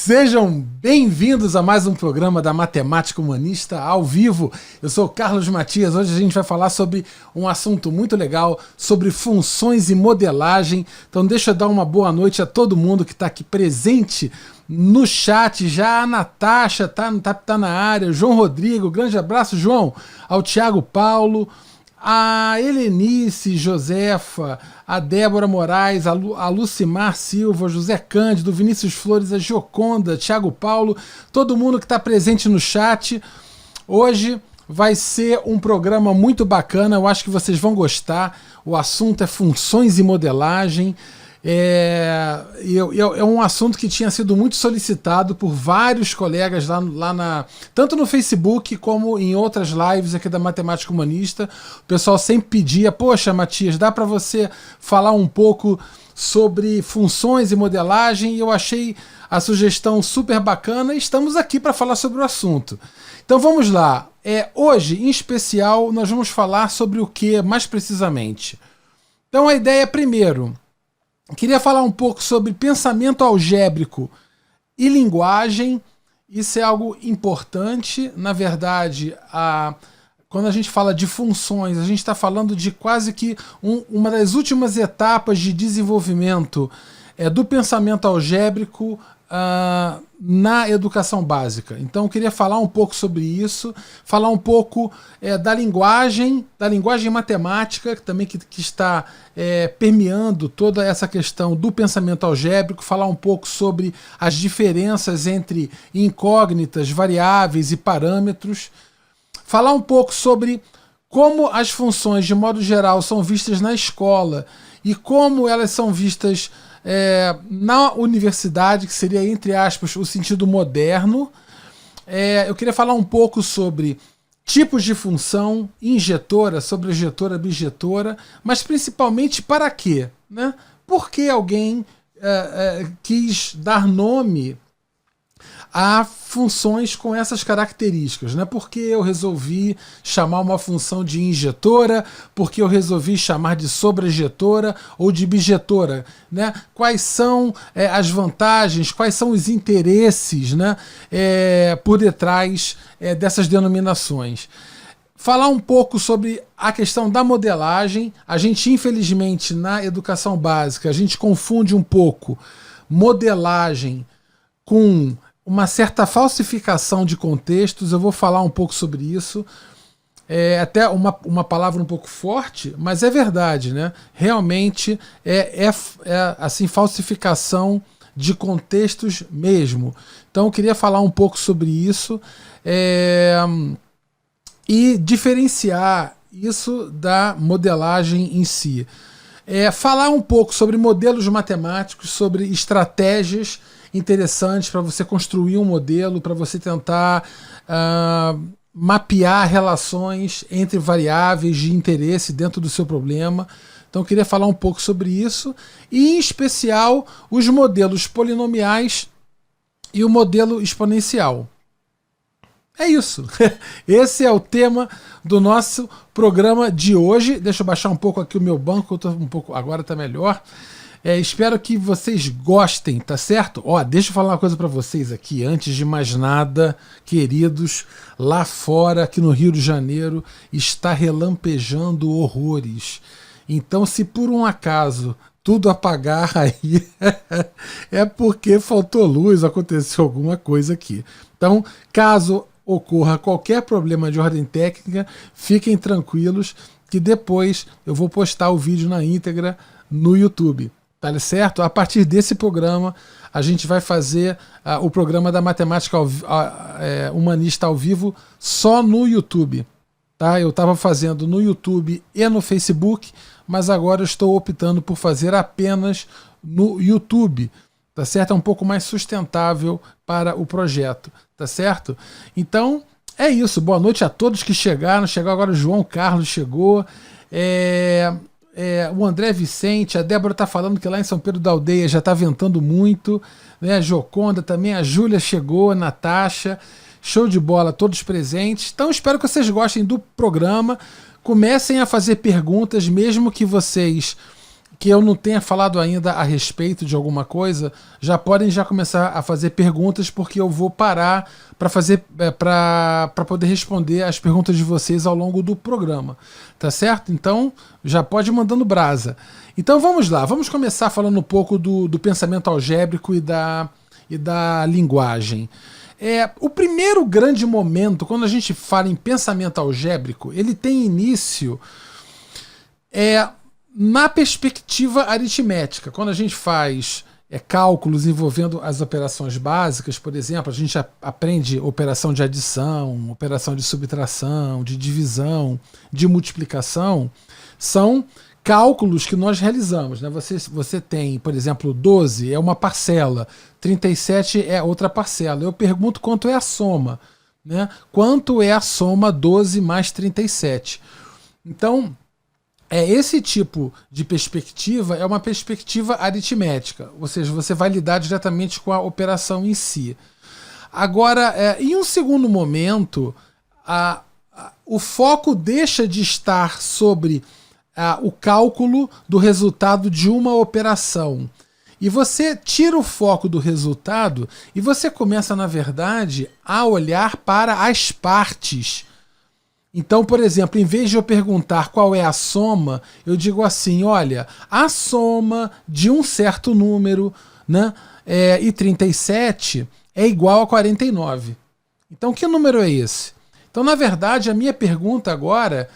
Sejam bem-vindos a mais um programa da Matemática Humanista ao vivo. Eu sou o Carlos Matias. Hoje a gente vai falar sobre um assunto muito legal, sobre funções e modelagem. Então deixa eu dar uma boa noite a todo mundo que está aqui presente no chat. Já a Natasha tá na área, João Rodrigo, grande abraço, João, ao Thiago Paulo, a Helenice Josefa, a Débora Moraes, a Lucimar Silva, José Cândido, Vinícius Flores, a Gioconda, Thiago Paulo, todo mundo que está presente no chat. Hoje vai ser um programa muito bacana, eu acho que vocês vão gostar. O assunto é funções e modelagem. É um assunto que tinha sido muito solicitado por vários colegas tanto no Facebook como em outras lives aqui da Matemática Humanista. O pessoal sempre pedia: poxa, Matias, dá para você falar um pouco sobre funções e modelagem? E eu achei a sugestão super bacana e estamos aqui para falar sobre o assunto. Então vamos lá. Hoje, em especial, nós vamos falar sobre o que mais precisamente? Então a ideia é, primeiro, queria falar um pouco sobre pensamento algébrico e linguagem. Isso é algo importante. Na verdade, quando a gente fala de funções, a gente está falando de quase que uma das últimas etapas de desenvolvimento do pensamento algébrico na educação básica. Então eu queria falar um pouco sobre isso, falar um pouco da linguagem matemática, também que está permeando toda essa questão do pensamento algébrico, falar um pouco sobre as diferenças entre incógnitas, variáveis e parâmetros, falar um pouco sobre como as funções, de modo geral, são vistas na escola e como elas são vistas na universidade, que seria, entre aspas, o sentido moderno. Eu queria falar um pouco sobre tipos de função, injetora, sobrejetora, bijetora, mas principalmente para quê? Né? Por que alguém quis dar nome a funções com essas características, né? Porque eu resolvi chamar uma função de injetora, porque eu resolvi chamar de sobrejetora ou de bijetora, né? Quais são as vantagens, quais são os interesses, né? Por detrás dessas denominações. Falar um pouco sobre a questão da modelagem. A gente, infelizmente, na educação básica, a gente confunde um pouco modelagem com uma certa falsificação de contextos. Eu vou falar um pouco sobre isso. Até uma palavra um pouco forte, mas é verdade, né? Realmente assim, falsificação de contextos mesmo. Então eu queria falar um pouco sobre isso e diferenciar isso da modelagem em si. Falar um pouco sobre modelos matemáticos, sobre estratégias interessantes para você construir um modelo, para você tentar mapear relações entre variáveis de interesse dentro do seu problema. Então eu queria falar um pouco sobre isso, e em especial os modelos polinomiais e o modelo exponencial. É isso. Esse é o tema do nosso programa de hoje. Deixa eu baixar um pouco aqui o meu banco, eu tô um pouco, agora está melhor. Espero que vocês gostem, tá certo? Deixa eu falar uma coisa para vocês aqui, antes de mais nada, queridos. Lá fora, aqui no Rio de Janeiro, está relampejando horrores. Então, se por um acaso tudo apagar aí, é porque faltou luz, aconteceu alguma coisa aqui. Então, caso ocorra qualquer problema de ordem técnica, fiquem tranquilos que depois eu vou postar o vídeo na íntegra no YouTube. Tá certo? A partir desse programa, a gente vai fazer o programa da Matemática Humanista ao vivo só no YouTube. Tá? Eu estava fazendo no YouTube e no Facebook, mas agora eu estou optando por fazer apenas no YouTube. Tá certo? É um pouco mais sustentável para o projeto. Tá certo? Então, é isso. Boa noite a todos que chegaram. Chegou agora o João Carlos, chegou. O André Vicente, a Débora está falando que lá em São Pedro da Aldeia já está ventando muito, né? A Gioconda também, a Júlia chegou, a Natasha, show de bola, todos presentes. Então espero que vocês gostem do programa, comecem a fazer perguntas, mesmo que vocês que eu não tenha falado ainda a respeito de alguma coisa, já podem já começar a fazer perguntas, porque eu vou parar para poder responder as perguntas de vocês ao longo do programa, tá certo? Então já pode ir mandando brasa. Então vamos lá, vamos começar falando um pouco do pensamento algébrico e da linguagem. O primeiro grande momento, quando a gente fala em pensamento algébrico, ele tem início na perspectiva aritmética. Quando a gente faz cálculos envolvendo as operações básicas, por exemplo, a gente aprende operação de adição, operação de subtração, de divisão, de multiplicação, são cálculos que nós realizamos, né? Você tem, por exemplo, 12 é uma parcela, 37 é outra parcela. Eu pergunto quanto é a soma, né? Quanto é a soma 12 mais 37? Então, esse tipo de perspectiva é uma perspectiva aritmética, ou seja, você vai lidar diretamente com a operação em si. Agora, em um segundo momento, o foco deixa de estar sobre o cálculo do resultado de uma operação. E você tira o foco do resultado e você começa, na verdade, a olhar para as partes. Então, por exemplo, em vez de eu perguntar qual é a soma, eu digo assim, olha, a soma de um certo número, né, e 37 é igual a 49. Então, que número é esse? Então, na verdade, a minha pergunta agora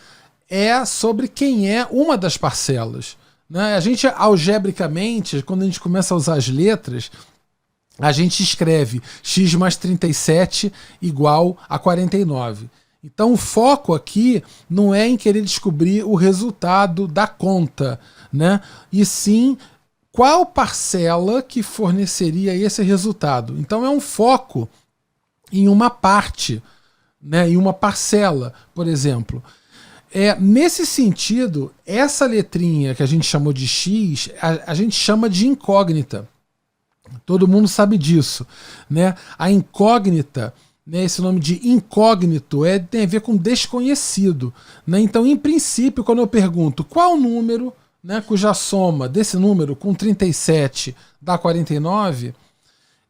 é sobre quem é uma das parcelas, né? A gente, algebricamente, quando a gente começa a usar as letras, a gente escreve x mais 37 igual a 49. Então o foco aqui não é em querer descobrir o resultado da conta, né? E sim qual parcela que forneceria esse resultado. Então é um foco em uma parte, né? Em uma parcela, por exemplo. Nesse sentido, essa letrinha que a gente chamou de X, a gente chama de incógnita. Todo mundo sabe disso, né? A incógnita, né, esse nome de incógnito tem a ver com desconhecido, né? Então, em princípio, quando eu pergunto qual número, né, cuja soma desse número com 37 dá 49,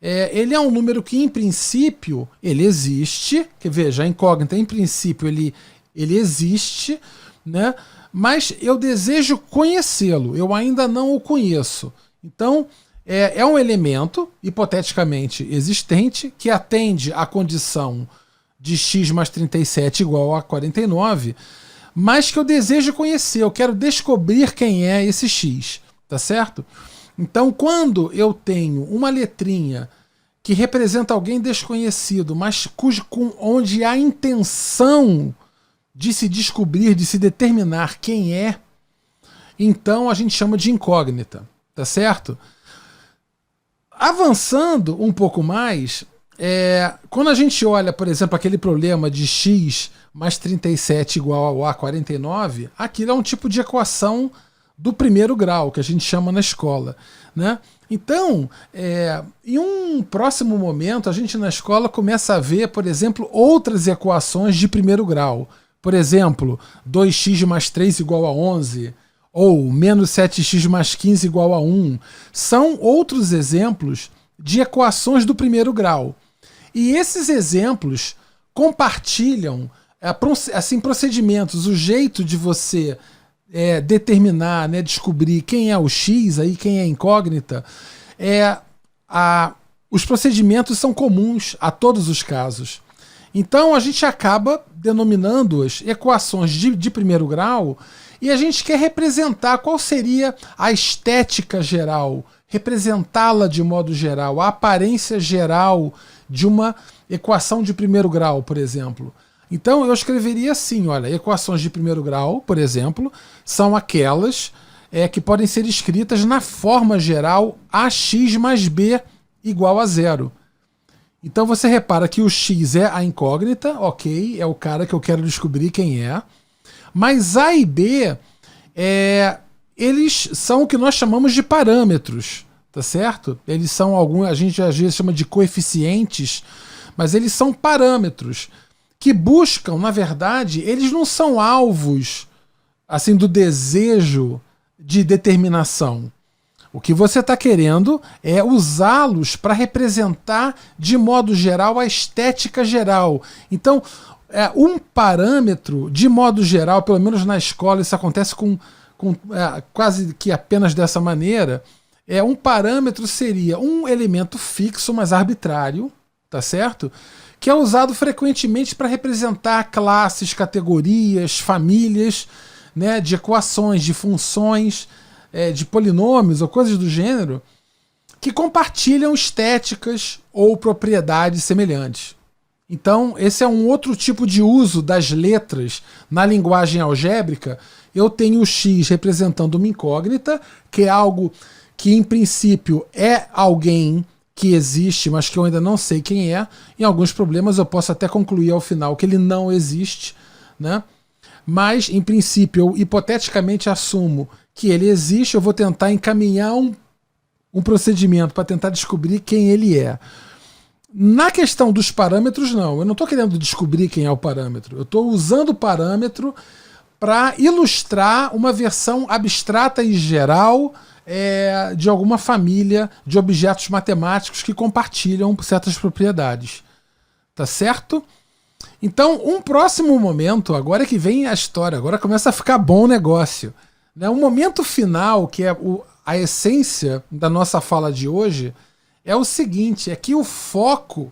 ele é um número que, em princípio, ele existe. Que veja, a incógnita, em princípio, ele existe, né? Mas eu desejo conhecê-lo, eu ainda não o conheço. Então, é um elemento, hipoteticamente existente, que atende à condição de x mais 37 igual a 49, mas que eu desejo conhecer, eu quero descobrir quem é esse x, tá certo? Então, quando eu tenho uma letrinha que representa alguém desconhecido, mas onde há intenção de se descobrir, de se determinar quem é, então a gente chama de incógnita, tá certo? Avançando um pouco mais, quando a gente olha, por exemplo, aquele problema de x mais 37 igual a 49, aquilo é um tipo de equação do primeiro grau, que a gente chama na escola, né? Então, em um próximo momento, a gente na escola começa a ver, por exemplo, outras equações de primeiro grau. Por exemplo, 2x mais 3 igual a 11, ou menos 7x mais 15 igual a 1. São outros exemplos de equações do primeiro grau. E esses exemplos compartilham assim, procedimentos, o jeito de você determinar, né, descobrir quem é o x, aí, quem é a incógnita. Os procedimentos são comuns a todos os casos. Então a gente acaba denominando-as equações de primeiro grau e a gente quer representar qual seria a estética geral, representá-la de modo geral, a aparência geral de uma equação de primeiro grau, por exemplo. Então eu escreveria assim, olha, equações de primeiro grau, por exemplo, são aquelas que podem ser escritas na forma geral ax mais b igual a 0. Então você repara que o x é a incógnita, ok, é o cara que eu quero descobrir quem é, mas a e b, eles são o que nós chamamos de parâmetros, tá certo? Eles são a gente às vezes chama de coeficientes, mas eles são parâmetros que buscam, na verdade, eles não são alvos assim do desejo de determinação. O que você está querendo é usá-los para representar, de modo geral, a estética geral. Então, um parâmetro, de modo geral, pelo menos na escola, isso acontece com quase que apenas dessa maneira, um parâmetro seria um elemento fixo, mas arbitrário, tá certo? Que é usado frequentemente para representar classes, categorias, famílias, né, de equações, de funções, de polinômios ou coisas do gênero, que compartilham estéticas ou propriedades semelhantes. Então, esse é um outro tipo de uso das letras na linguagem algébrica. Eu tenho o x representando uma incógnita, que é algo que, em princípio, é alguém que existe, mas que eu ainda não sei quem é. Em alguns problemas eu posso até concluir ao final que ele não existe, né? Mas, em princípio, eu hipoteticamente assumo que ele existe. Eu vou tentar encaminhar um procedimento para tentar descobrir quem ele é. Na questão dos parâmetros, não. Eu não estou querendo descobrir quem é o parâmetro. Eu estou usando o parâmetro para ilustrar uma versão abstrata e geral de alguma família de objetos matemáticos que compartilham certas propriedades. Tá certo? Então, um próximo momento, agora que vem a história, agora começa a ficar bom o negócio. Né? Um momento final, que é a essência da nossa fala de hoje, é o seguinte, é que o foco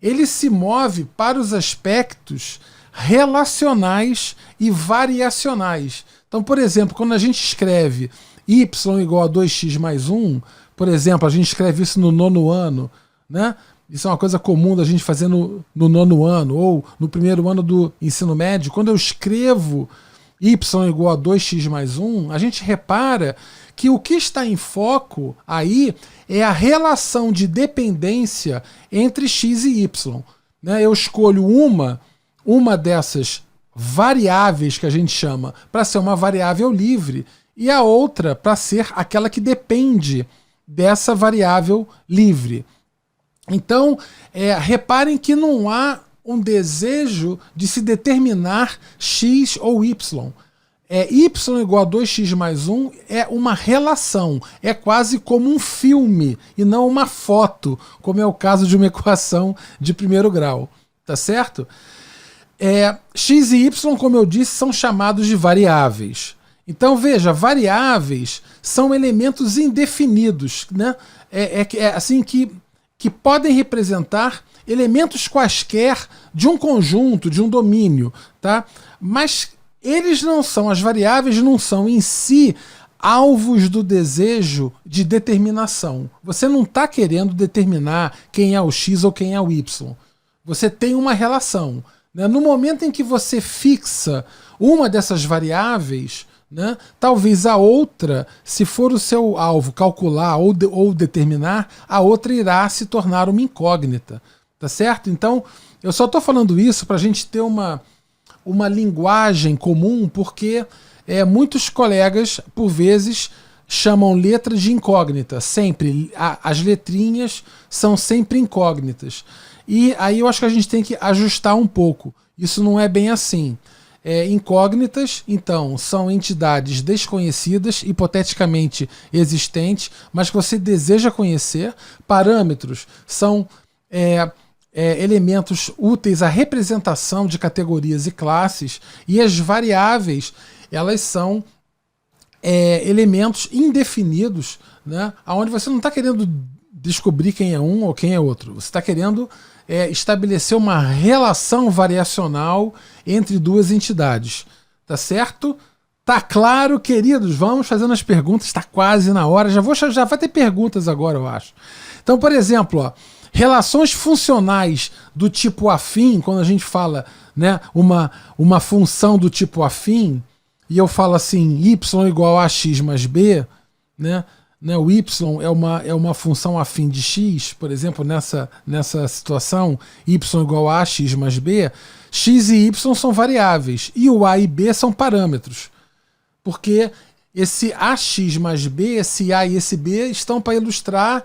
ele se move para os aspectos relacionais e variacionais. Então, por exemplo, quando a gente escreve y igual a 2x mais 1, por exemplo, a gente escreve isso no 9º ano, né? Isso é uma coisa comum da gente fazer no 9º ano ou no 1º ano do ensino médio. Quando eu escrevo y igual a 2x mais 1, a gente repara que o que está em foco aí é a relação de dependência entre x e y. Né? Eu escolho uma dessas variáveis que a gente chama para ser uma variável livre e a outra para ser aquela que depende dessa variável livre. Então, reparem que não há um desejo de se determinar x ou y. Y igual a 2x mais 1 é uma relação, é quase como um filme e não uma foto, como é o caso de uma equação de 1º grau, tá certo? X e y, como eu disse, são chamados de variáveis. Então veja, variáveis são elementos indefinidos, né? Assim que podem representar elementos quaisquer de um conjunto, de um domínio, tá? Mas eles não são, as variáveis não são em si alvos do desejo de determinação. Você não está querendo determinar quem é o x ou quem é o y. Você tem uma relação. Né? No momento em que você fixa uma dessas variáveis, né, talvez a outra, se for o seu alvo calcular ou determinar, a outra irá se tornar uma incógnita. Tá certo? Então, eu só estou falando isso para a gente ter uma linguagem comum, porque muitos colegas, por vezes, chamam letras de incógnita. Sempre. As letrinhas são sempre incógnitas. E aí eu acho que a gente tem que ajustar um pouco. Isso não é bem assim. Incógnitas, então, são entidades desconhecidas, hipoteticamente existentes, mas que você deseja conhecer. Parâmetros são elementos úteis à representação de categorias e classes, e as variáveis, elas são elementos indefinidos, né, onde você não está querendo descobrir quem é um ou quem é outro, você está querendo estabelecer uma relação variacional entre duas entidades. Tá certo? Tá claro, queridos? Vamos fazendo as perguntas, está quase na hora, já vai ter perguntas agora, eu acho. Então, por exemplo, ó, relações funcionais do tipo afim, quando a gente fala, né, uma função do tipo afim, e eu falo assim, y igual a x mais b, né, o y é uma função afim de x, por exemplo, nessa situação, y igual a x mais b, x e y são variáveis, e o a e b são parâmetros, porque esse ax mais b, esse a e esse b estão para ilustrar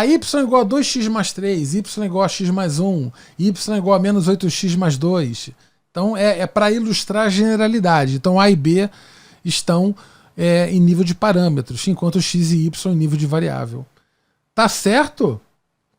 y igual a 2x mais 3, y igual a x mais 1, y igual a menos 8x mais 2. Então é para ilustrar a generalidade. Então A e B estão em nível de parâmetros, enquanto x e y em nível de variável. Tá certo?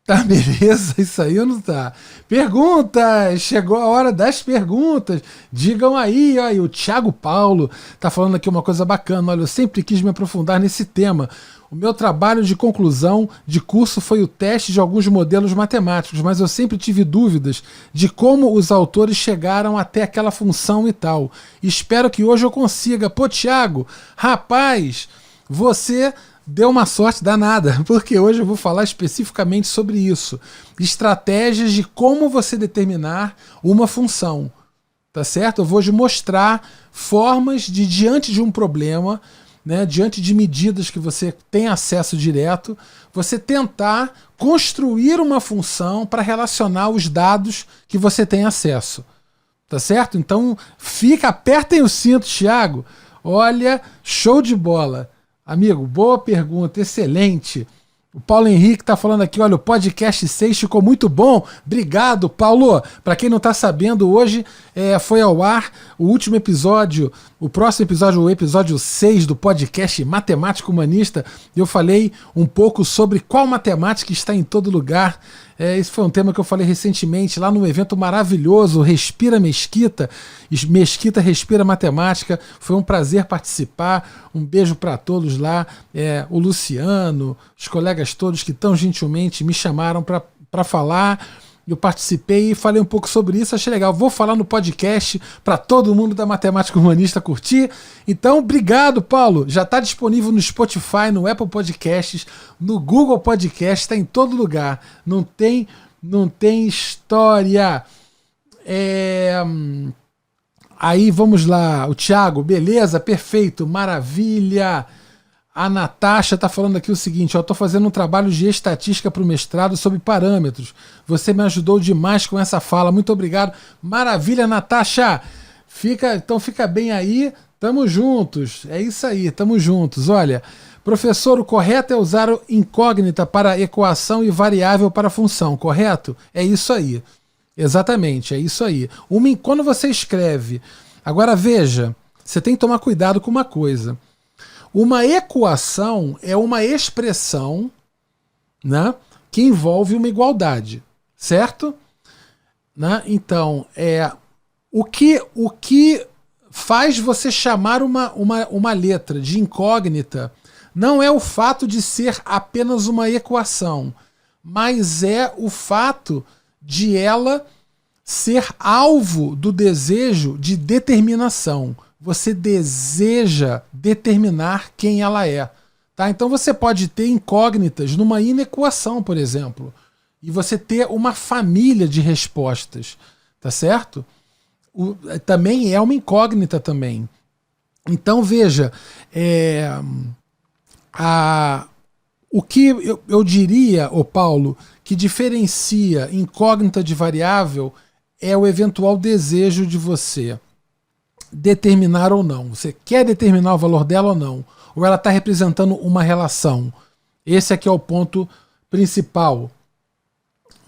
Tá beleza? Isso aí ou não tá? Perguntas! Chegou a hora das perguntas. Digam aí, ó, o Thiago Paulo tá falando aqui uma coisa bacana. Olha, eu sempre quis me aprofundar nesse tema. O meu trabalho de conclusão de curso foi o teste de alguns modelos matemáticos, mas eu sempre tive dúvidas de como os autores chegaram até aquela função e tal. Espero que hoje eu consiga. Pô, Thiago, rapaz, você deu uma sorte danada, porque hoje eu vou falar especificamente sobre isso. Estratégias de como você determinar uma função. Tá certo? Eu vou te mostrar formas de, diante de um problema, né, diante de medidas que você tem acesso direto, você tentar construir uma função para relacionar os dados que você tem acesso. Tá certo? Então, apertem o cinto, Thiago. Olha, show de bola. Amigo, boa pergunta, excelente. O Paulo Henrique está falando aqui, olha, o podcast 6 ficou muito bom. Obrigado, Paulo. Para quem não está sabendo, hoje foi ao ar o último episódio, o próximo episódio, o episódio 6 do podcast Matemática Humanista. Eu falei um pouco sobre qual matemática está em todo lugar. Esse foi um tema que eu falei recentemente lá num evento maravilhoso, Respira Mesquita, Mesquita Respira Matemática. Foi um prazer participar. Um beijo para todos lá, o Luciano, os colegas todos que tão gentilmente me chamaram para falar. Eu participei e falei um pouco sobre isso, achei legal. Vou falar no podcast para todo mundo da Matemática Humanista curtir. Então, obrigado, Paulo. Já está disponível no Spotify, no Apple Podcasts, no Google Podcasts, está em todo lugar. Não tem história. Aí, vamos lá. O Thiago, beleza, perfeito, maravilha. A Natasha está falando aqui o seguinte, eu estou fazendo um trabalho de estatística para o mestrado sobre parâmetros. Você me ajudou demais com essa fala, muito obrigado. Maravilha, Natasha! Então fica bem aí, tamo juntos. É isso aí, tamo juntos. Olha, professor, o correto é usar o incógnita para equação e variável para função, correto? É isso aí. Exatamente, é isso aí. Quando você escreve... Agora veja, você tem que tomar cuidado com uma coisa. Uma equação é uma expressão, né, que envolve uma igualdade, certo? Né? Então, o que faz você chamar uma letra de incógnita não é o fato de ser apenas uma equação, mas é o fato de ela ser alvo do desejo de determinação. Você deseja determinar quem ela é. Tá? Então você pode ter incógnitas numa inequação, por exemplo, e você ter uma família de respostas. Tá certo? Também é uma incógnita também. Então veja, o que eu diria, Paulo, que diferencia incógnita de variável é o eventual desejo de você determinar ou não. Você quer determinar o valor dela ou não? Ou ela está representando uma relação? Esse aqui é o ponto principal.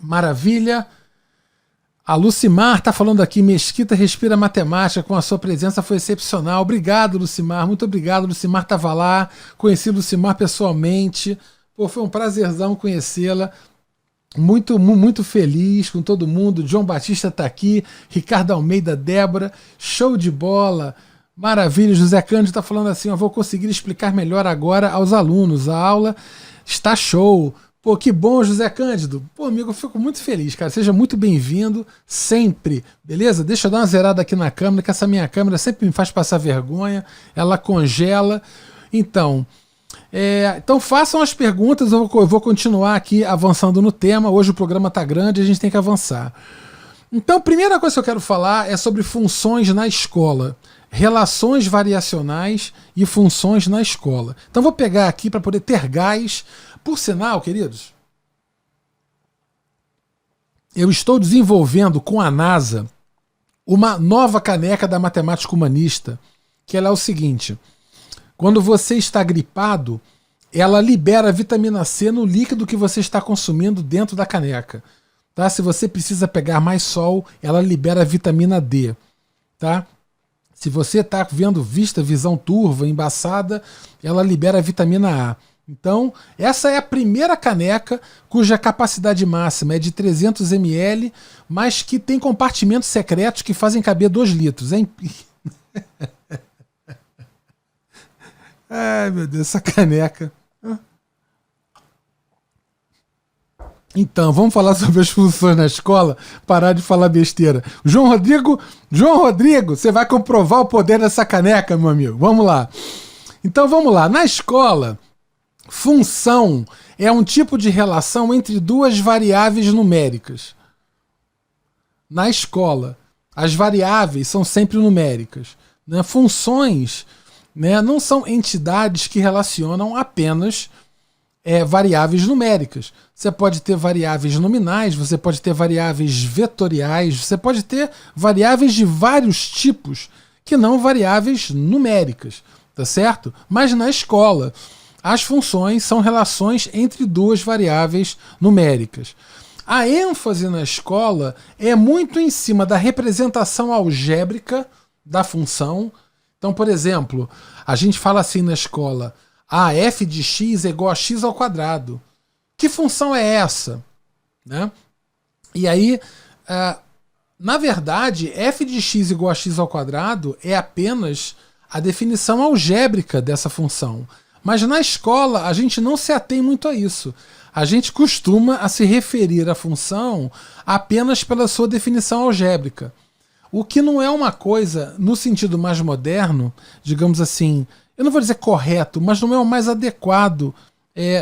Maravilha. A Lucimar está falando aqui, Mesquita Respira Matemática, com a sua presença foi excepcional. Obrigado, Lucimar. Muito obrigado. Lucimar estava lá. Conheci Lucimar pessoalmente. Pô, foi um prazerzão conhecê-la. Muito, muito feliz com todo mundo. João Batista está aqui, Ricardo Almeida, Débora, show de bola, maravilha. José Cândido está falando assim, eu vou conseguir explicar melhor agora aos alunos, a aula está show. Pô, que bom, José Cândido. Pô, amigo, eu fico muito feliz, cara, seja muito bem-vindo sempre, beleza? Deixa eu dar uma zerada aqui na câmera, que essa minha câmera sempre me faz passar vergonha, ela congela. Então façam as perguntas, eu vou continuar aqui avançando no tema. Hoje o programa está grande, a gente tem que avançar. Então a primeira coisa que eu quero falar é sobre funções na escola. Relações variacionais e funções na escola. Então vou pegar aqui para poder ter gás. Por sinal, queridos, eu estou desenvolvendo com a NASA uma nova caneca da Matemática Humanista, que ela é o seguinte... Quando você está gripado, ela libera a vitamina C no líquido que você está consumindo dentro da caneca. Tá? Se você precisa pegar mais sol, ela libera a vitamina D. Tá? Se você está vendo visão turva, embaçada, ela libera a vitamina A. Então, essa é a primeira caneca cuja capacidade máxima é de 300 ml, mas que tem compartimentos secretos que fazem caber 2 litros. Ai, meu Deus, essa caneca. Então, vamos falar sobre as funções na escola, parar de falar besteira. João Rodrigo, você vai comprovar o poder dessa caneca, meu amigo. Vamos lá. Então, vamos lá. Na escola, função é um tipo de relação entre 2 variáveis numéricas. Na escola, as variáveis são sempre numéricas. Né? Funções, né, não são entidades que relacionam apenas variáveis numéricas. Você pode ter variáveis nominais, você pode ter variáveis vetoriais, você pode ter variáveis de vários tipos que não variáveis numéricas, tá certo? Mas na escola, as funções são relações entre 2 variáveis numéricas. A ênfase na escola é muito em cima da representação algébrica da função. Então, por exemplo, a gente fala assim na escola: f de x é igual a x ao quadrado. Que função é essa? Né? E aí, na verdade, f de x igual a x ao quadrado é apenas a definição algébrica dessa função. Mas na escola a gente não se atém muito a isso. A gente costuma a se referir à função apenas pela sua definição algébrica. O que não é uma coisa, no sentido mais moderno, digamos assim, eu não vou dizer correto, mas não é o mais adequado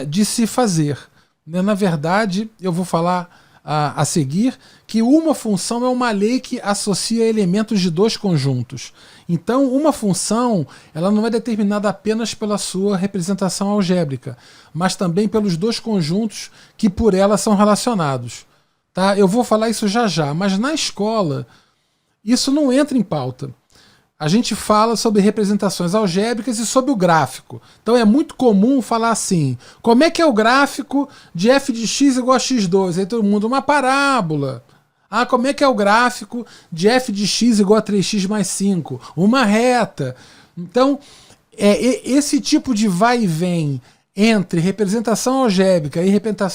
de se fazer. Na verdade, eu vou falar a seguir que uma função é uma lei que associa elementos de 2 conjuntos. Então, uma função ela não é determinada apenas pela sua representação algébrica, mas também pelos 2 conjuntos que por ela são relacionados. Tá? Eu vou falar isso já já, mas na escola isso não entra em pauta. A gente fala sobre representações algébricas e sobre o gráfico. Então é muito comum falar assim: como é que é o gráfico de f de x igual a x2? Aí todo mundo, uma parábola. Como é que é o gráfico de f de x igual a 3x mais 5? Uma reta. Então, esse tipo de vai e vem entre representação algébrica e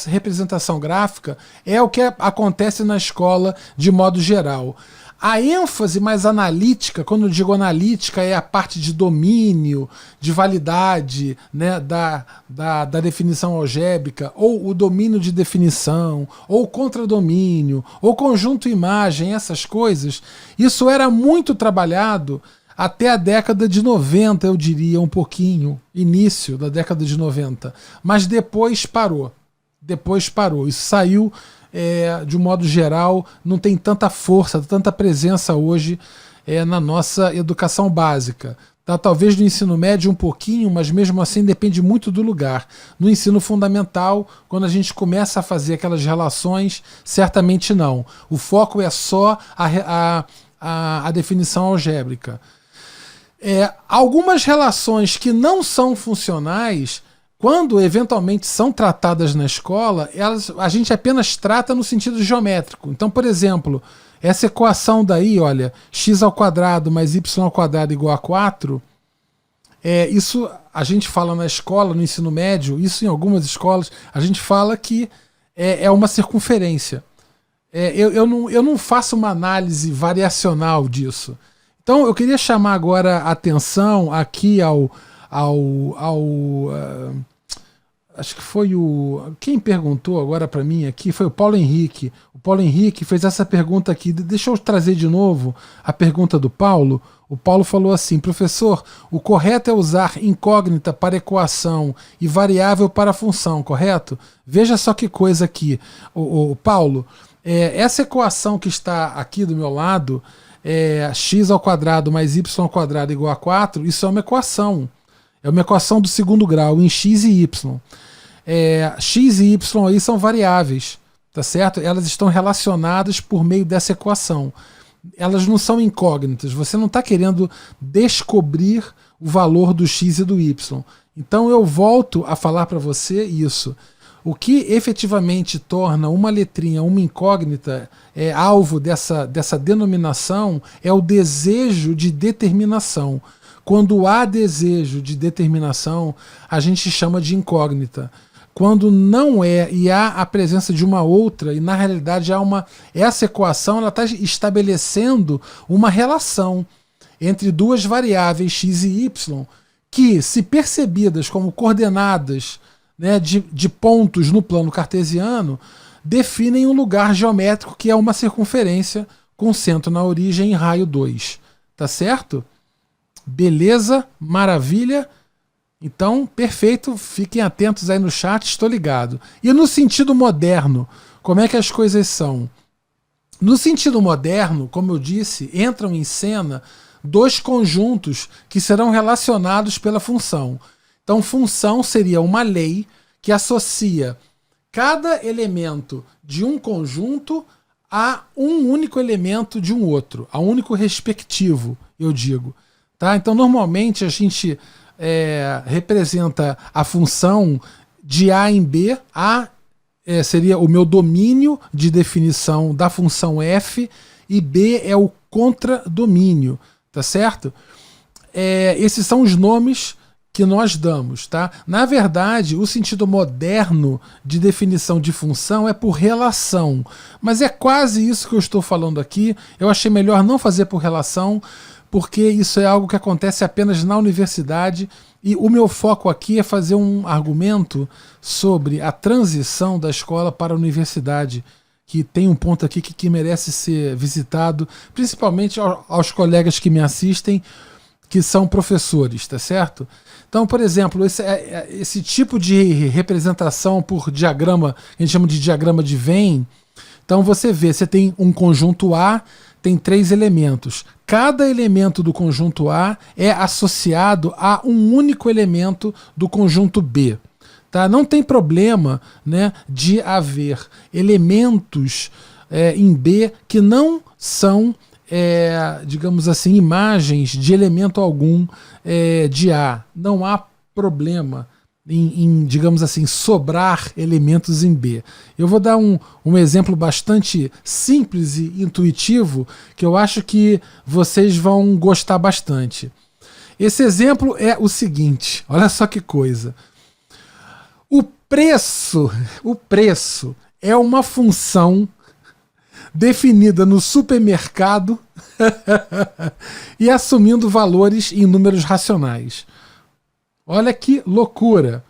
representação gráfica é o que acontece na escola de modo geral. A ênfase mais analítica, quando eu digo analítica, é a parte de domínio, de validade, né, da definição algébrica, ou o domínio de definição, ou contradomínio, ou conjunto imagem, essas coisas. Isso era muito trabalhado até a década de 90, eu diria, um pouquinho, início da década de 90. Mas depois parou. Isso saiu... de um modo geral, não tem tanta força, tanta presença hoje na nossa educação básica. Tá? Talvez no ensino médio um pouquinho, mas mesmo assim depende muito do lugar. No ensino fundamental, quando a gente começa a fazer aquelas relações, certamente não. O foco é só a definição algébrica. Algumas relações que não são funcionais, quando eventualmente são tratadas na escola, a gente apenas trata no sentido geométrico. Então, por exemplo, essa equação daí, olha, x ao quadrado mais y ao quadrado igual a 4, isso a gente fala na escola, no ensino médio, isso em algumas escolas, a gente fala que é uma circunferência. Eu não faço uma análise variacional disso. Então, eu queria chamar agora a atenção aqui acho que foi quem perguntou agora para mim aqui foi o Paulo Henrique. O Paulo Henrique fez essa pergunta aqui. Deixa eu trazer de novo a pergunta do Paulo. O Paulo falou assim: professor, o correto é usar incógnita para equação e variável para função, correto? Veja só que coisa aqui. O Paulo, essa equação que está aqui do meu lado, x ao quadrado mais y ao quadrado igual a 4, isso é uma equação. É uma equação do segundo grau em x e y. X e y aí são variáveis, tá certo? Elas estão relacionadas por meio dessa equação. Elas não são incógnitas. Você não está querendo descobrir o valor do x e do y. Então eu volto a falar para você isso. O que efetivamente torna uma letrinha uma incógnita, alvo dessa denominação, é o desejo de determinação. Quando há desejo de determinação, a gente chama de incógnita. Quando não é e há a presença de uma outra, e na realidade essa equação ela está estabelecendo uma relação entre duas variáveis x e y que, se percebidas como coordenadas, né, de pontos no plano cartesiano, definem um lugar geométrico que é uma circunferência com centro na origem e raio 2. Tá certo? Beleza? Maravilha? Então, perfeito, fiquem atentos aí no chat, estou ligado. E no sentido moderno, como é que as coisas são? No sentido moderno, como eu disse, entram em cena dois conjuntos que serão relacionados pela função. Então, função seria uma lei que associa cada elemento de um conjunto a um único elemento de um outro, a um único respectivo, eu digo. Tá? Então, normalmente, a gente representa a função de A em B. A seria o meu domínio de definição da função f e B é o contradomínio, tá certo? Esses são os nomes que nós damos, tá? Na verdade, o sentido moderno de definição de função é por relação, mas é quase isso que eu estou falando aqui. Eu achei melhor não fazer por relação, porque isso é algo que acontece apenas na universidade, e o meu foco aqui é fazer um argumento sobre a transição da escola para a universidade, que tem um ponto aqui que merece ser visitado, principalmente aos colegas que me assistem, que são professores, tá certo? Então, por exemplo, esse tipo de representação por diagrama, a gente chama de diagrama de Venn. Então você vê, você tem um conjunto A, tem 3 elementos. Cada elemento do conjunto A é associado a um único elemento do conjunto B. Tá? Não tem problema, né, de haver elementos em B que não são, digamos assim, imagens de elemento algum de A. Não há problema em, digamos assim, sobrar elementos em B. Eu vou dar um exemplo bastante simples e intuitivo que eu acho que vocês vão gostar bastante. Esse exemplo é o seguinte, olha só que coisa. O preço é uma função definida no supermercado e assumindo valores em números racionais. Olha que loucura,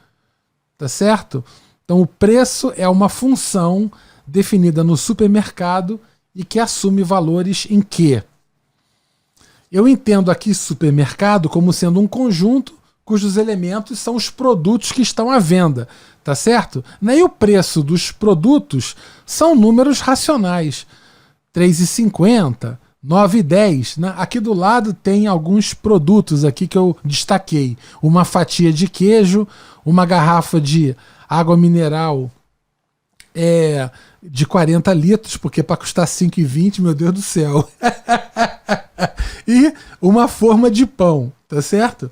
tá certo? Então o preço é uma função definida no supermercado e que assume valores em Q. Eu entendo aqui supermercado como sendo um conjunto cujos elementos são os produtos que estão à venda, tá certo? E o preço dos produtos são números racionais, 3,50, 9,10. Aqui do lado tem alguns produtos aqui que eu destaquei. Uma fatia de queijo, uma garrafa de água mineral de 40 litros, porque para custar 5,20, meu Deus do céu. E uma forma de pão, tá certo?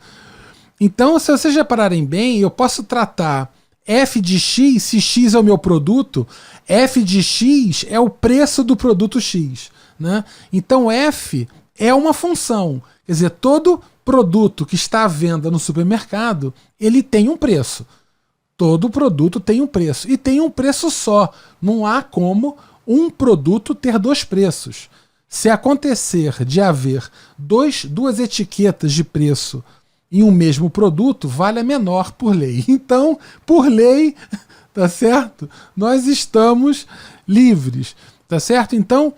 Então, se vocês repararem bem, eu posso tratar f de x, se x é o meu produto, f de x é o preço do produto x. Né? Então f é uma função, quer dizer, todo produto que está à venda no supermercado, ele tem um preço. Todo produto tem um preço, e tem um preço só. Não há como um produto ter 2 preços. Se acontecer de haver duas etiquetas de preço em um mesmo produto, vale a menor por lei. Então, por lei, tá certo? Nós estamos livres, tá certo? Então,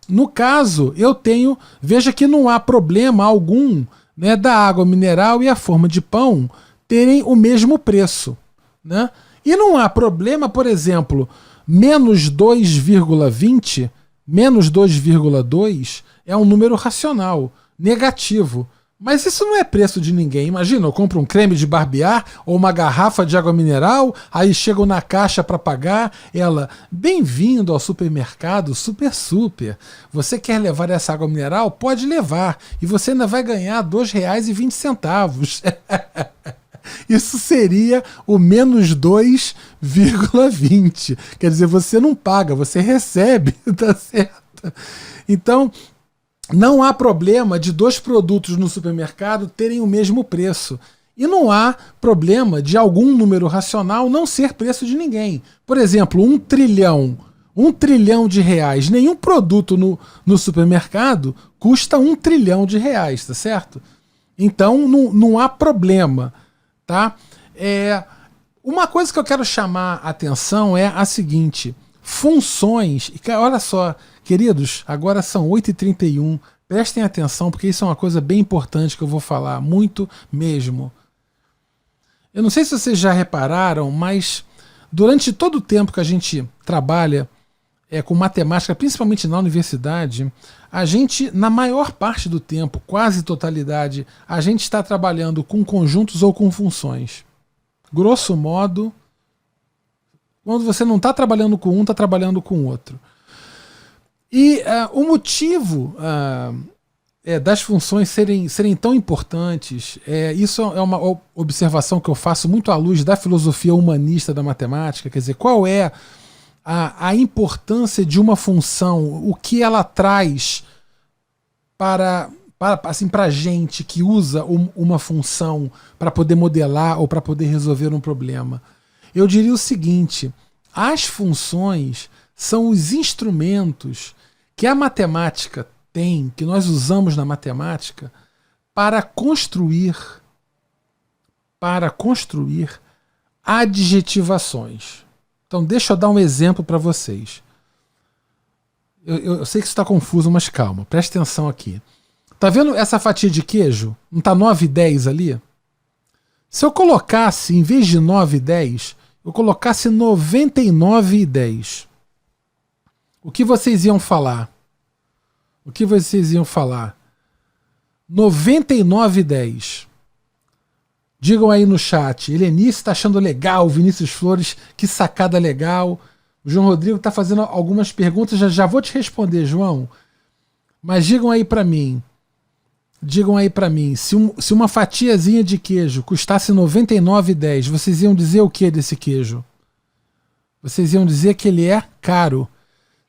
no caso, eu tenho... Veja que não há problema algum, né, da água mineral e a forma de pão terem o mesmo preço. Né? E não há problema, por exemplo, menos 2,20, menos 2,2 é um número racional, negativo. Mas isso não é preço de ninguém. Imagina, eu compro um creme de barbear ou uma garrafa de água mineral, aí chego na caixa para pagar, ela, bem-vindo ao supermercado Super Super. Você quer levar essa água mineral? Pode levar. E você ainda vai ganhar R$ 2,20. Isso seria o menos 2,20. Quer dizer, você não paga, você recebe, tá certo? Então, não há problema de dois produtos no supermercado terem o mesmo preço. E não há problema de algum número racional não ser preço de ninguém. Por exemplo, 1 trilhão de reais. Nenhum produto no supermercado custa 1 trilhão de reais, tá certo? Então não há problema, tá? Uma coisa que eu quero chamar a atenção é a seguinte: funções. Olha só, queridos, agora são 8h31. Prestem atenção, porque isso é uma coisa bem importante que eu vou falar, muito mesmo. Eu não sei se vocês já repararam, mas durante todo o tempo que a gente trabalha com matemática, principalmente na universidade, a gente, na maior parte do tempo, quase totalidade, a gente está trabalhando com conjuntos ou com funções. Grosso modo, quando você não está trabalhando com um, está trabalhando com o outro. E o motivo das funções serem tão importantes, isso é uma observação que eu faço muito à luz da filosofia humanista da matemática, quer dizer, qual é a importância de uma função, o que ela traz para a gente que usa uma função para poder modelar ou para poder resolver um problema. Eu diria o seguinte: as funções são os instrumentos que a matemática tem, que nós usamos na matemática, para construir adjetivações. Então deixa eu dar um exemplo para vocês. Eu sei que isso está confuso, mas calma, preste atenção aqui. Tá vendo essa fatia de queijo? Não tá 9,10 ali? Se eu colocasse, em vez de 9,10, eu colocasse 99,10. O que vocês iam falar? 99,10. Digam aí no chat. Helenice está achando legal. Vinícius Flores, que sacada legal. O João Rodrigo está fazendo algumas perguntas. Já vou te responder, João. Mas digam aí para mim. Se uma fatiazinha de queijo custasse 99,10, vocês iam dizer o que desse queijo? Vocês iam dizer que ele é caro.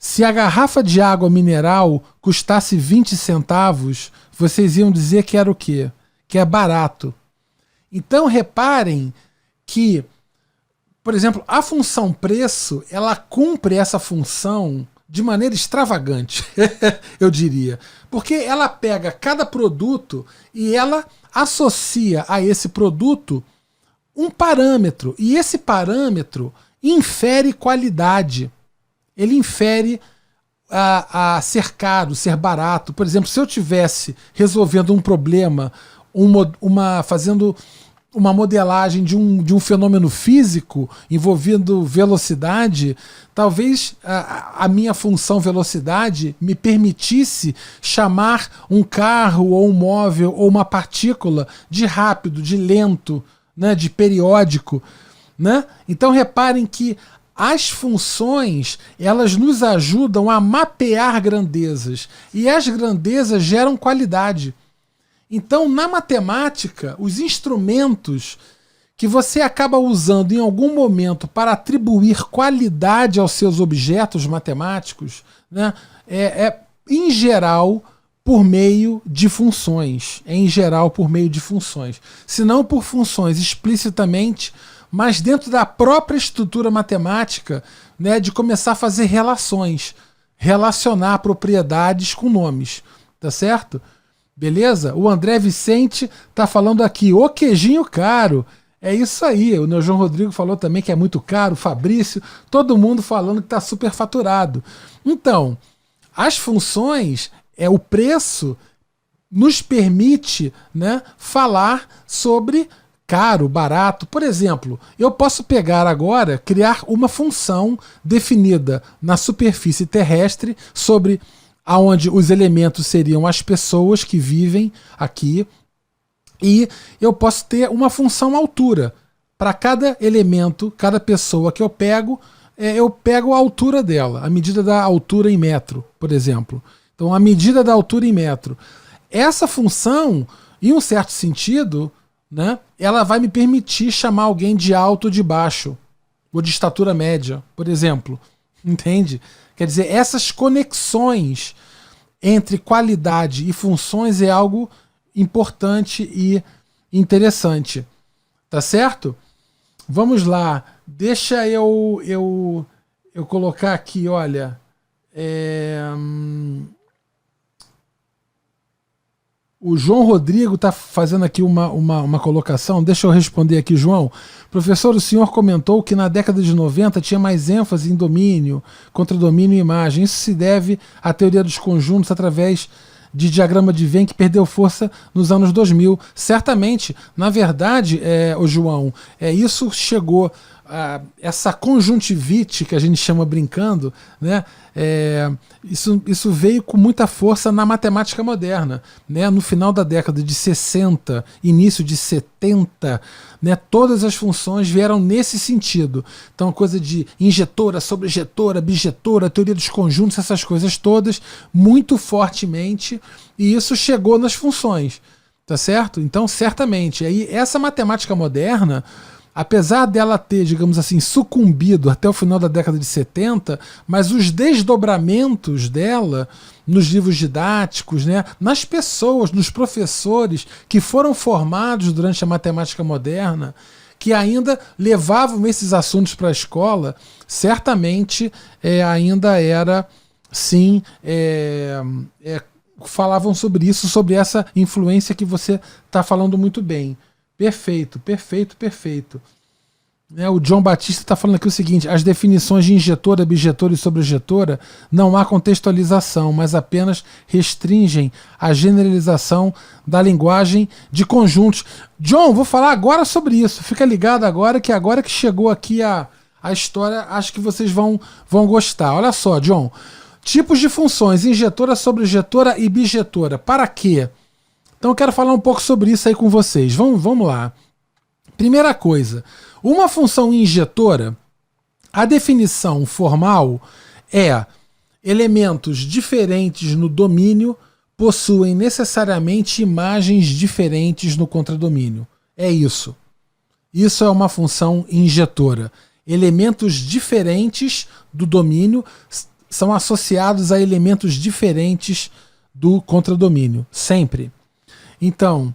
Se a garrafa de água mineral custasse 20 centavos, vocês iam dizer que era o quê? Que é barato. Então reparem que, por exemplo, a função preço, ela cumpre essa função de maneira extravagante, eu diria. Porque ela pega cada produto e ela associa a esse produto um parâmetro. E esse parâmetro infere qualidade. Ele infere a ser caro, ser barato. Por exemplo, se eu tivesse resolvendo um problema, fazendo uma modelagem de um fenômeno físico envolvendo velocidade, talvez a minha função velocidade me permitisse chamar um carro ou um móvel ou uma partícula de rápido, de lento, né, de periódico, né? Então reparem que as funções, elas nos ajudam a mapear grandezas, e as grandezas geram qualidade. Então, na matemática, os instrumentos que você acaba usando em algum momento para atribuir qualidade aos seus objetos matemáticos, né, em geral, por meio de funções. Se não por funções explicitamente, mas dentro da própria estrutura matemática, né, de começar a fazer relações, relacionar propriedades com nomes, tá certo? Beleza? O André Vicente tá falando aqui, o queijinho caro. É isso aí, o João Rodrigo falou também que é muito caro, o Fabrício, todo mundo falando que tá super faturado. Então, as funções, o preço nos permite, né, falar sobre caro, barato. Por exemplo, eu posso pegar agora, criar uma função definida na superfície terrestre sobre aonde os elementos seriam as pessoas que vivem aqui, e eu posso ter uma função altura. Para cada elemento, cada pessoa que eu pego a altura dela, a medida da altura em metro, por exemplo. Então, a medida da altura em metro. Essa função, em um certo sentido, né, ela vai me permitir chamar alguém de alto ou de baixo, ou de estatura média, por exemplo. Entende? Quer dizer, essas conexões entre qualidade e funções é algo importante e interessante. Tá certo? Vamos lá. Deixa eu colocar aqui, olha. O João Rodrigo está fazendo aqui uma colocação. Deixa eu responder aqui, João. Professor, o senhor comentou que na década de 90 tinha mais ênfase em domínio, contra domínio e imagem. Isso se deve à teoria dos conjuntos através de diagrama de Venn que perdeu força nos anos 2000. Certamente, na verdade, o João, isso chegou... essa conjuntivite que a gente chama brincando, né? Isso veio com muita força na matemática moderna, né? No final da década de 60, início de 70, né? Todas as funções vieram nesse sentido. Então, coisa de injetora, sobrejetora, bijetora, teoria dos conjuntos, essas coisas todas, muito fortemente, e isso chegou nas funções, tá certo? Então, certamente, aí essa matemática moderna, apesar dela ter, digamos assim, sucumbido até o final da década de 70, mas os desdobramentos dela nos livros didáticos, né, nas pessoas, nos professores que foram formados durante a matemática moderna, que ainda levavam esses assuntos para a escola, certamente ainda era, sim, falavam sobre isso, sobre essa influência que você está falando muito bem. Perfeito, perfeito, perfeito. O John Batista está falando aqui o seguinte: as definições de injetora, bijetora e sobrejetora não há contextualização, mas apenas restringem a generalização da linguagem de conjuntos. John, vou falar agora sobre isso. Fica ligado agora que chegou aqui a história, acho que vocês vão gostar. Olha só, John. Tipos de funções: injetora, sobrejetora e bijetora. Para quê? Então eu quero falar um pouco sobre isso aí com vocês. Vamos lá. Primeira coisa, uma função injetora, a definição formal é: elementos diferentes no domínio possuem necessariamente imagens diferentes no contradomínio. É isso. Isso é uma função injetora. Elementos diferentes do domínio são associados a elementos diferentes do contradomínio. Sempre. Então,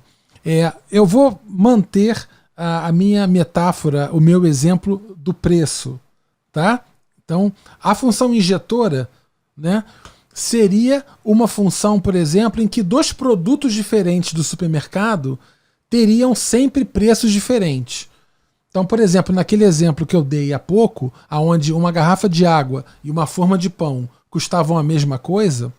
eu vou manter a minha metáfora, o meu exemplo do preço, tá? Então, a função injetora, né, seria uma função, por exemplo, em que dois produtos diferentes do supermercado teriam sempre preços diferentes. Então, por exemplo, naquele exemplo que eu dei há pouco, onde uma garrafa de água e uma forma de pão custavam a mesma coisa,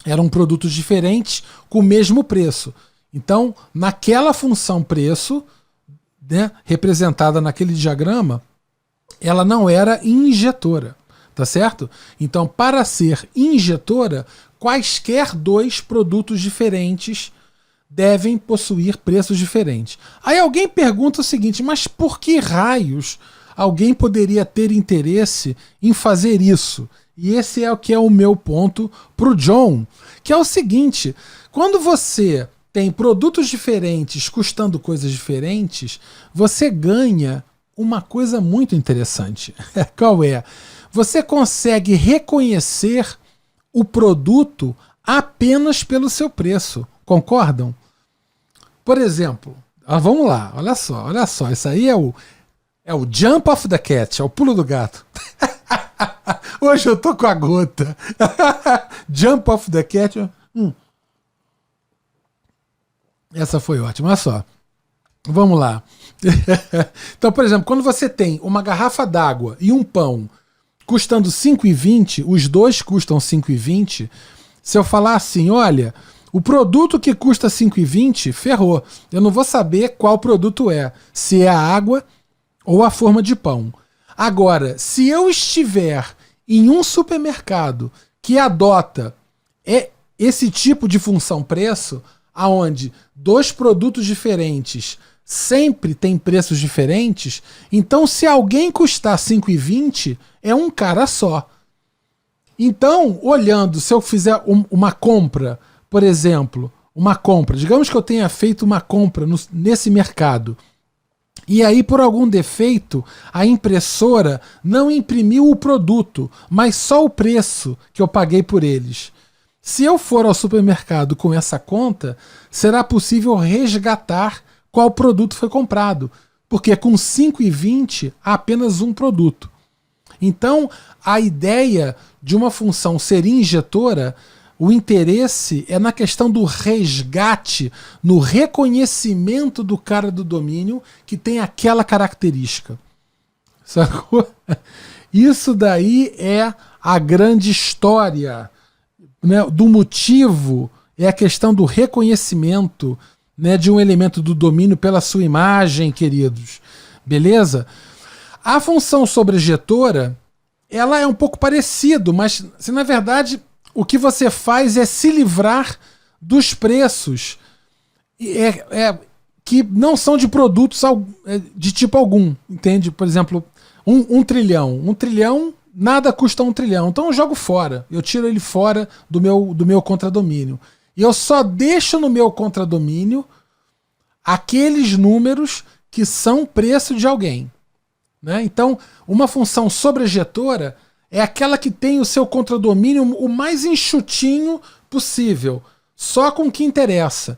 eram produtos diferentes com o mesmo preço. Então, naquela função preço, né, representada naquele diagrama, ela não era injetora, tá certo? Então, para ser injetora, quaisquer dois produtos diferentes devem possuir preços diferentes. Aí alguém pergunta o seguinte: mas por que raios alguém poderia ter interesse em fazer isso? E esse é o que é o meu ponto para o John, que é o seguinte: quando você tem produtos diferentes custando coisas diferentes, você ganha uma coisa muito interessante. Qual é? Você consegue reconhecer o produto apenas pelo seu preço. Concordam? Por exemplo, vamos lá, olha só, isso aí é o jump of the cat, é o pulo do gato. Hoje eu tô com a gota. Jump of the cat. Essa foi ótima, olha só. Vamos lá. Então, por exemplo, quando você tem uma garrafa d'água e um pão custando R$ 5,20, os dois custam R$ 5,20, se eu falar assim, olha, o produto que custa R$ 5,20, ferrou. Eu não vou saber qual produto é, se é a água ou a forma de pão. Agora, se eu estiver em um supermercado que adota esse tipo de função preço, aonde dois produtos diferentes sempre têm preços diferentes, então se alguém custar R$ 5,20, é um cara só. Então, olhando, se eu fizer uma compra, por exemplo, uma compra. Digamos que eu tenha feito uma compra nesse mercado. E aí, por algum defeito, a impressora não imprimiu o produto, mas só o preço que eu paguei por eles. Se eu for ao supermercado com essa conta, será possível resgatar qual produto foi comprado, porque com 5,20 há apenas um produto. Então, a ideia de uma função ser injetora, o interesse é na questão do resgate, no reconhecimento do cara do domínio que tem aquela característica. Sacou? Isso daí é a grande história, né, do motivo, é a questão do reconhecimento, né, de um elemento do domínio pela sua imagem, queridos. Beleza? A função sobrejetora, ela é um pouco parecido, mas se na verdade o que você faz é se livrar dos preços que não são de produtos de tipo algum, entende? Por exemplo, um trilhão. Um trilhão, nada custa 1 trilhão. Então eu jogo fora, eu tiro ele fora do meu contradomínio. E eu só deixo no meu contradomínio aqueles números que são preço de alguém. Né? Então, uma função sobrejetora é aquela que tem o seu contradomínio o mais enxutinho possível, só com o que interessa.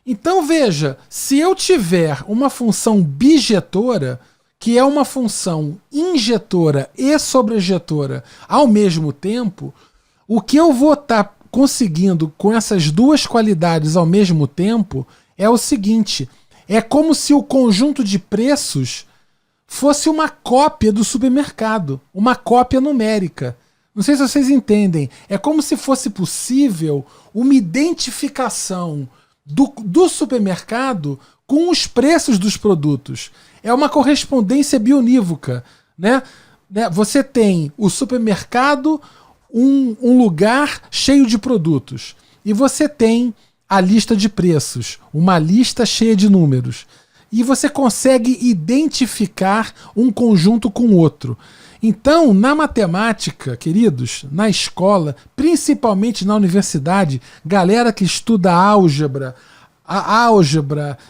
Então veja, se eu tiver uma função bijetora, que é uma função injetora e sobrejetora ao mesmo tempo, o que eu vou estar conseguindo com essas duas qualidades ao mesmo tempo é o seguinte: é como se o conjunto de preços fosse uma cópia do supermercado, uma cópia numérica. Não sei se vocês entendem. É como se fosse possível uma identificação do supermercado com os preços dos produtos. É uma correspondência bionívoca, né? Você tem o supermercado, um lugar cheio de produtos. E você tem a lista de preços, uma lista cheia de números. E você consegue identificar um conjunto com o outro. Então, na matemática, queridos, na escola, principalmente na universidade, galera que estuda álgebra,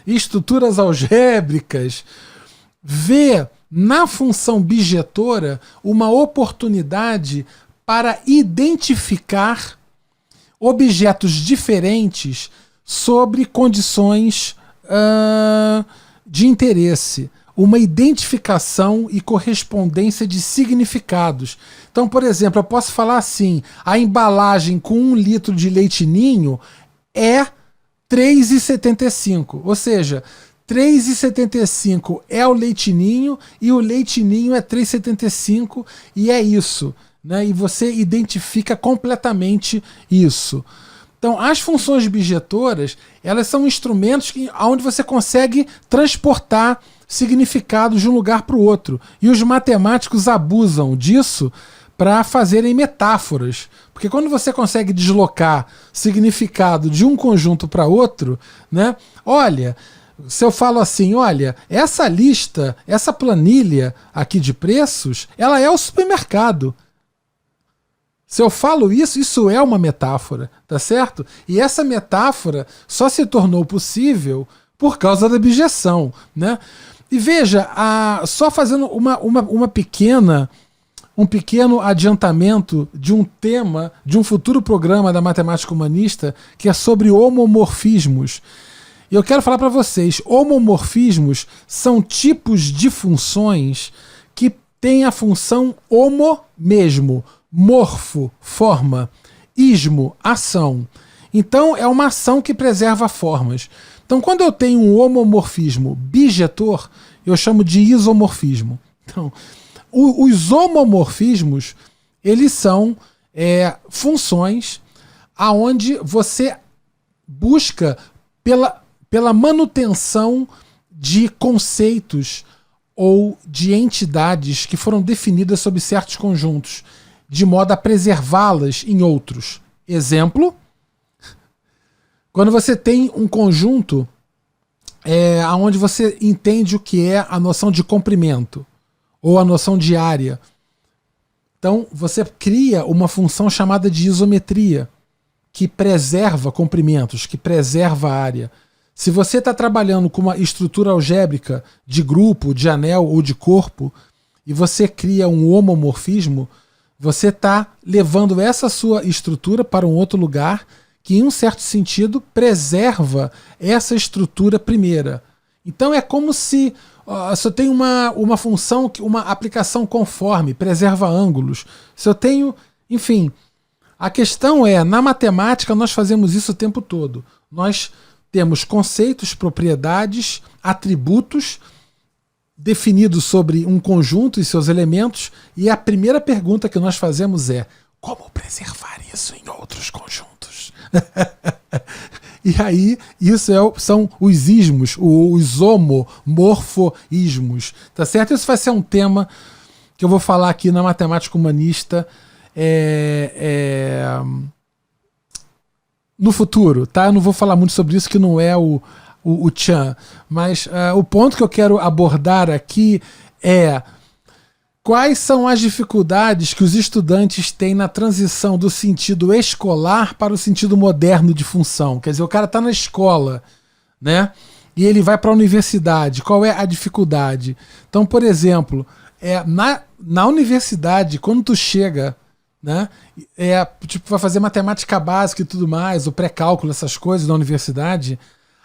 estruturas algébricas, vê na função bijetora uma oportunidade para identificar objetos diferentes sobre condições de interesse, uma identificação e correspondência de significados. Então, por exemplo, eu posso falar assim: a embalagem com 1 litro de leite ninho é 3,75, ou seja, 3,75 é o leite ninho e o leite ninho é 3,75 e é isso, né? E você identifica completamente isso. Então, as funções bijetoras, elas são instrumentos onde você consegue transportar significados de um lugar para o outro. E os matemáticos abusam disso para fazerem metáforas. Porque quando você consegue deslocar significado de um conjunto para outro, né? Olha, se eu falo assim, olha, essa lista, essa planilha aqui de preços, ela é o supermercado. Se eu falo isso, isso é uma metáfora, tá certo? E essa metáfora só se tornou possível por causa da bijeção, né? E veja, só fazendo um pequeno adiantamento de um tema, de um futuro programa da Matemática Humanista, que é sobre homomorfismos. E eu quero falar para vocês, homomorfismos são tipos de funções que têm a função homo mesmo, morfo, forma, ismo, ação. Então é uma ação que preserva formas. Então quando eu tenho um homomorfismo bijetor, eu chamo de isomorfismo. Então, os homomorfismos, eles são funções aonde você busca pela manutenção de conceitos ou de entidades que foram definidas sob certos conjuntos, de modo a preservá-las em outros. Exemplo, quando você tem um conjunto onde você entende o que é a noção de comprimento ou a noção de área. Então, você cria uma função chamada de isometria, que preserva comprimentos, que preserva a área. Se você está trabalhando com uma estrutura algébrica de grupo, de anel ou de corpo, e você cria um homomorfismo, você está levando essa sua estrutura para um outro lugar que, em um certo sentido, preserva essa estrutura primeira. Então é como se eu tenho uma função, uma aplicação conforme, preserva ângulos. Se eu tenho, enfim, a questão é, na matemática nós fazemos isso o tempo todo. Nós temos conceitos, propriedades, atributos definidos sobre um conjunto e seus elementos, e a primeira pergunta que nós fazemos é: como preservar isso em outros conjuntos? E aí, isso são os ismos, os homomorfoismos, tá certo? Isso vai ser um tema que eu vou falar aqui na Matemática Humanista no futuro, tá? Eu não vou falar muito sobre isso, que não é o Chan, mas o ponto que eu quero abordar aqui é: quais são as dificuldades que os estudantes têm na transição do sentido escolar para o sentido moderno de função? Quer dizer, o cara está na escola, né? E ele vai para a universidade. Qual é a dificuldade? Então, por exemplo, na universidade, quando tu chega, né? Tipo, vai fazer matemática básica e tudo mais, o pré-cálculo, essas coisas na universidade,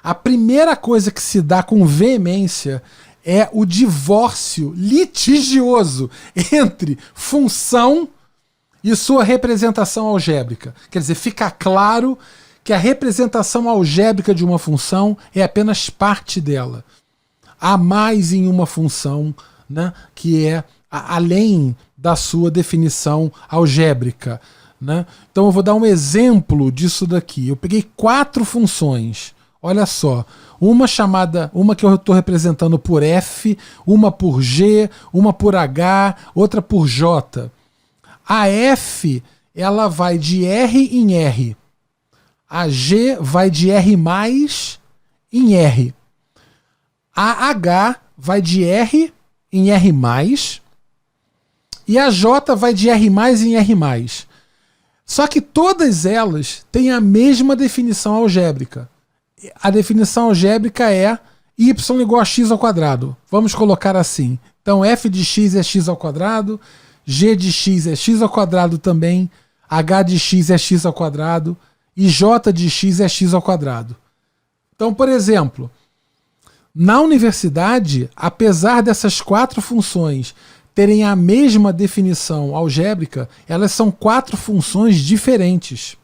a primeira coisa que se dá com veemência é o divórcio litigioso entre função e sua representação algébrica. Quer dizer, fica claro que a representação algébrica de uma função é apenas parte dela. Há mais em uma função, né, que é além da sua definição algébrica, né? Então eu vou dar um exemplo disso daqui. Eu peguei 4 funções. Olha só, uma que eu estou representando por F, uma por G, uma por H, outra por J. A F, ela vai de R em R. A G vai de R mais em R. A H vai de R em R mais. E a J vai de R mais em R mais. Só que todas elas têm a mesma definição algébrica. A definição algébrica é y igual a x ao quadrado. Vamos colocar assim. Então f de x é x ao quadrado, g de x é x ao quadrado também, h de x é x ao quadrado e j de x é x ao quadrado. Então, por exemplo, na universidade, apesar dessas 4 funções terem a mesma definição algébrica, elas são 4 funções diferentes.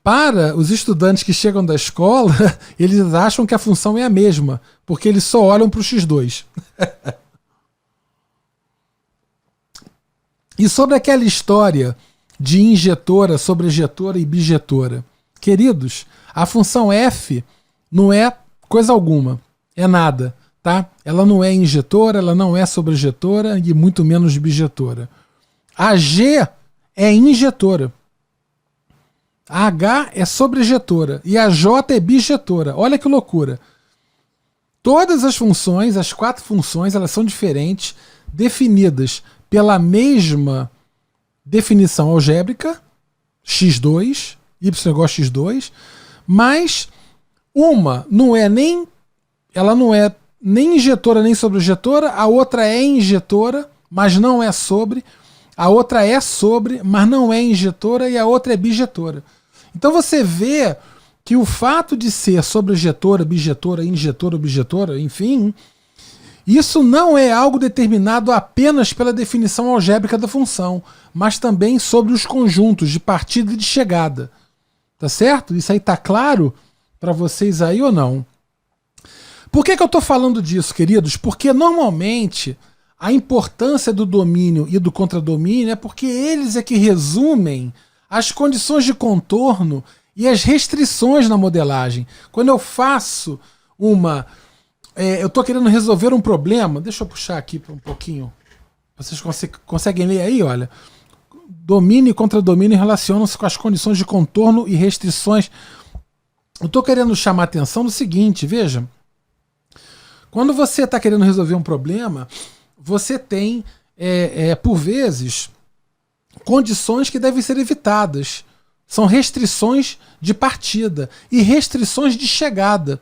Para os estudantes que chegam da escola, eles acham que a função é a mesma, porque eles só olham para o x2. E sobre aquela história de injetora, sobrejetora e bijetora, queridos, a função f não é coisa alguma, é nada, tá? Ela não é injetora, ela não é sobrejetora e muito menos bijetora. A g é injetora. A H é sobrejetora e a J é bijetora. Olha que loucura. Todas as funções, as 4 funções, elas são diferentes, definidas pela mesma definição algébrica, x2, y igual a x2, mas uma ela não é nem injetora nem sobrejetora, a outra é injetora, mas não é sobre, a outra é sobre, mas não é injetora, e a outra é bijetora. Então você vê que o fato de ser sobrejetora, bijetora, injetora, bijetora, enfim, isso não é algo determinado apenas pela definição algébrica da função, mas também sobre os conjuntos de partida e de chegada. Tá certo? Isso aí tá claro para vocês aí ou não? Por que eu estou falando disso, queridos? Porque normalmente a importância do domínio e do contradomínio é porque eles é que resumem as condições de contorno e as restrições na modelagem. Quando eu faço eu estou querendo resolver um problema, deixa eu puxar aqui um pouquinho. Vocês conseguem ler aí, olha. Domínio e contradomínio relacionam-se com as condições de contorno e restrições. Eu estou querendo chamar a atenção do seguinte, veja. Quando você está querendo resolver um problema, você tem, por vezes, condições que devem ser evitadas. São restrições de partida e restrições de chegada.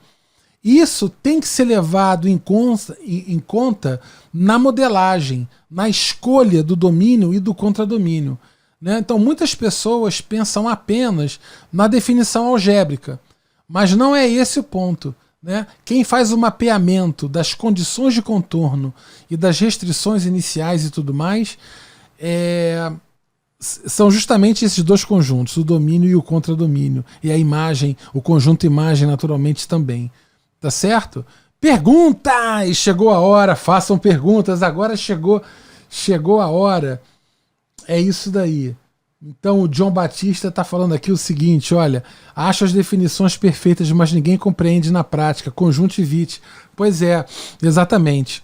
Isso tem que ser levado em conta na modelagem, na escolha do domínio e do contradomínio, né? Então muitas pessoas pensam apenas na definição algébrica, mas não é esse o ponto, né? Quem faz o mapeamento das condições de contorno e das restrições iniciais e tudo mais são justamente esses dois conjuntos, o domínio e o contradomínio, e a imagem, o conjunto imagem naturalmente também. Tá certo? Perguntas! Chegou a hora, façam perguntas, agora chegou a hora. É isso daí. Então o John Batista está falando aqui o seguinte, olha, acho as definições perfeitas, mas ninguém compreende na prática, conjuntivite. Pois é, exatamente.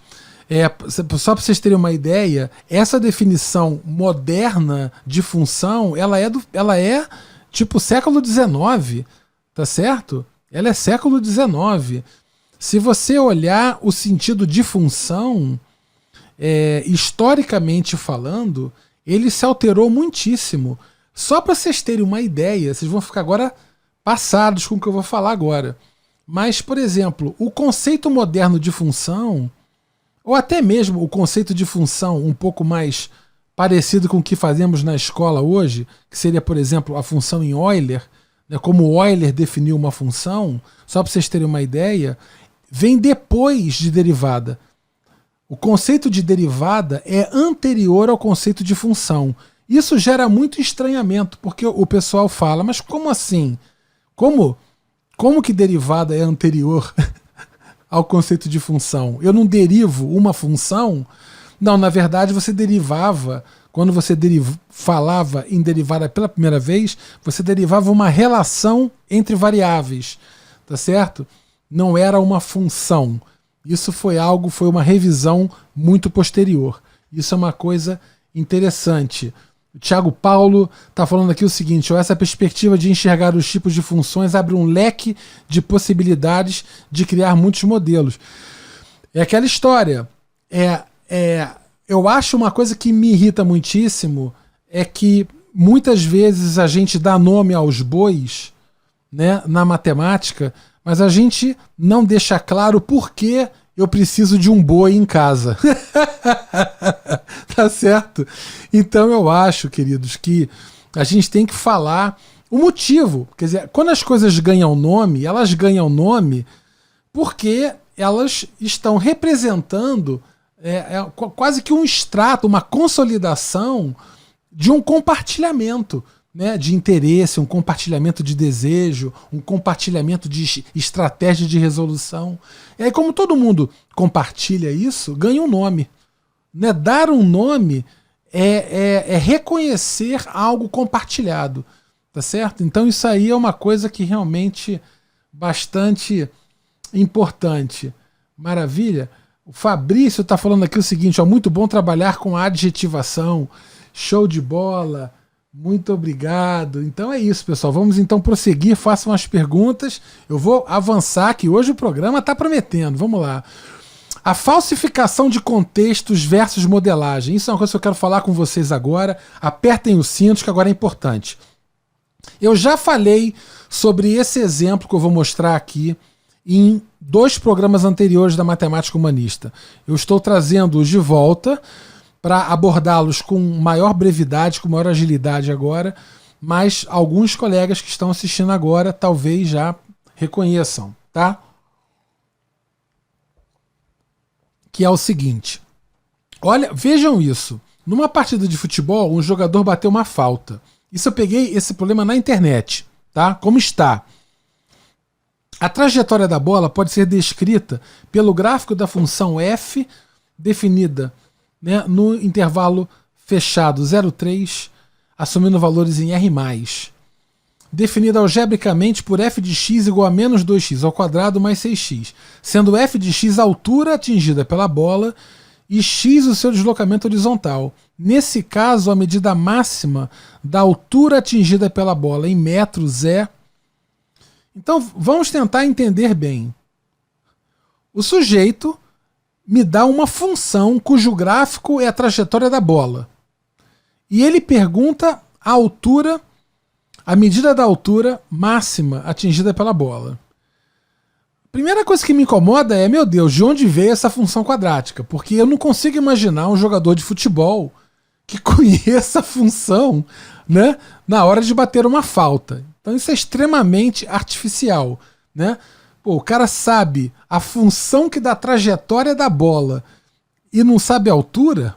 Só para vocês terem uma ideia, essa definição moderna de função, ela é tipo século XIX, tá certo? Ela é século XIX. Se você olhar o sentido de função, historicamente falando, ele se alterou muitíssimo. Só para vocês terem uma ideia, vocês vão ficar agora passados com o que eu vou falar agora. Mas, por exemplo, o conceito moderno de função, ou até mesmo o conceito de função um pouco mais parecido com o que fazemos na escola hoje, que seria, por exemplo, a função em Euler, né, como Euler definiu uma função, só para vocês terem uma ideia, vem depois de derivada. O conceito de derivada é anterior ao conceito de função. Isso gera muito estranhamento, porque o pessoal fala, mas como assim? Como que derivada é anterior ao conceito de função? Eu não derivo uma função? Não, na verdade você derivava, quando você falava em derivada pela primeira vez, você derivava uma relação entre variáveis, tá certo? Não era uma função. Isso foi uma revisão muito posterior. Isso é uma coisa interessante. O Thiago Paulo está falando aqui o seguinte, essa perspectiva de enxergar os tipos de funções abre um leque de possibilidades de criar muitos modelos. É aquela história. Eu acho uma coisa que me irrita muitíssimo é que muitas vezes a gente dá nome aos bois, né, na matemática, mas a gente não deixa claro por que eu preciso de um boi em casa. Tá certo? Então eu acho, queridos, que a gente tem que falar o motivo. Quer dizer, quando as coisas ganham nome, elas ganham nome porque elas estão representando quase que um extrato, uma consolidação de um compartilhamento, né, de interesse, um compartilhamento de desejo, um compartilhamento de estratégia de resolução. E aí, como todo mundo compartilha isso, ganha um nome. Né? Dar um nome é reconhecer algo compartilhado. Tá certo? Então isso aí é uma coisa que realmente bastante importante. Maravilha? O Fabrício está falando aqui o seguinte, ó, muito bom trabalhar com adjetivação. Show de bola. Muito obrigado. Então é isso, pessoal. Vamos então prosseguir. Façam as perguntas. Eu vou avançar, que hoje o programa está prometendo. Vamos lá. A falsificação de contextos versus modelagem. Isso é uma coisa que eu quero falar com vocês agora. Apertem os cintos, que agora é importante. Eu já falei sobre esse exemplo que eu vou mostrar aqui em 2 programas anteriores da Matemática Humanista. Eu estou trazendo-os de volta para abordá-los com maior brevidade, com maior agilidade agora, mas alguns colegas que estão assistindo agora talvez já reconheçam, tá? Que é o seguinte. Olha, vejam isso. Numa partida de futebol, um jogador bateu uma falta. Isso eu peguei esse problema na internet, tá? Como está? A trajetória da bola pode ser descrita pelo gráfico da função f, definida, né, no intervalo fechado 0,3, assumindo valores em R+, definida algebricamente por f de x igual a menos 2x ao quadrado mais 6x, sendo f de x a altura atingida pela bola e x o seu deslocamento horizontal. Nesse caso, a medida máxima da altura atingida pela bola em metros é... Então, vamos tentar entender bem. O sujeito me dá uma função cujo gráfico é a trajetória da bola. E ele pergunta a altura a medida da altura máxima atingida pela bola. Primeira coisa que me incomoda é, meu Deus, de onde veio essa função quadrática? Porque eu não consigo imaginar um jogador de futebol que conheça a função, né, na hora de bater uma falta. Então isso é extremamente artificial, né? Pô, o cara sabe a função que dá a trajetória da bola e não sabe a altura?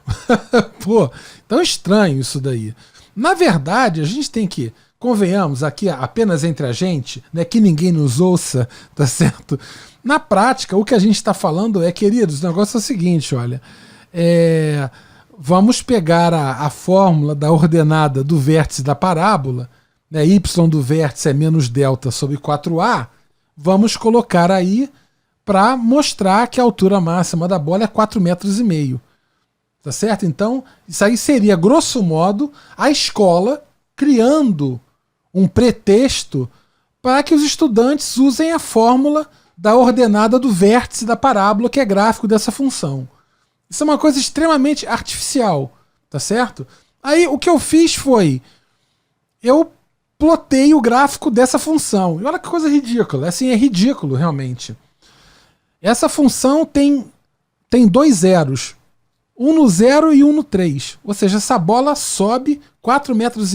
Pô, então é estranho isso daí. Na verdade, a gente tem que, convenhamos aqui apenas entre a gente, né, que ninguém nos ouça, tá certo? Na prática, o que a gente está falando é, queridos, o negócio é o seguinte, olha, vamos pegar a fórmula da ordenada do vértice da parábola, né, y do vértice é menos delta sobre 4a, vamos colocar aí para mostrar que a altura máxima da bola é 4,5 metros. Tá certo? Então, isso aí seria, grosso modo, a escola criando um pretexto para que os estudantes usem a fórmula da ordenada do vértice da parábola, que é gráfico dessa função. Isso é uma coisa extremamente artificial, tá certo? Aí o que eu fiz foi, eu plotei o gráfico dessa função. E olha que coisa ridícula, assim, é ridículo realmente. Essa função tem 2 zeros, um no 0 e um no 3. Ou seja, essa bola sobe 4,5 metros,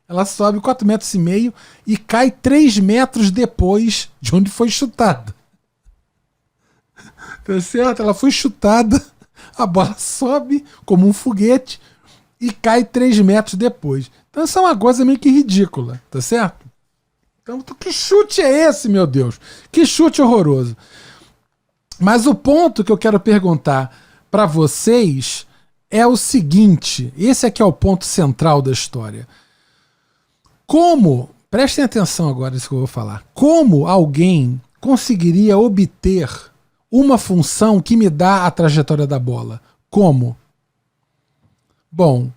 ela sobe 4,5 metros e cai 3 metros depois de onde foi chutada. Tá certo? Ela foi chutada, a bola sobe como um foguete e cai 3 metros depois. Então isso é uma coisa meio que ridícula, tá certo? Então que chute é esse, meu Deus? Que chute horroroso. Mas o ponto que eu quero perguntar para vocês é o seguinte, esse aqui é o ponto central da história. Como, prestem atenção agora nisso que eu vou falar, como alguém conseguiria obter uma função que me dá a trajetória da bola? Como? Bom,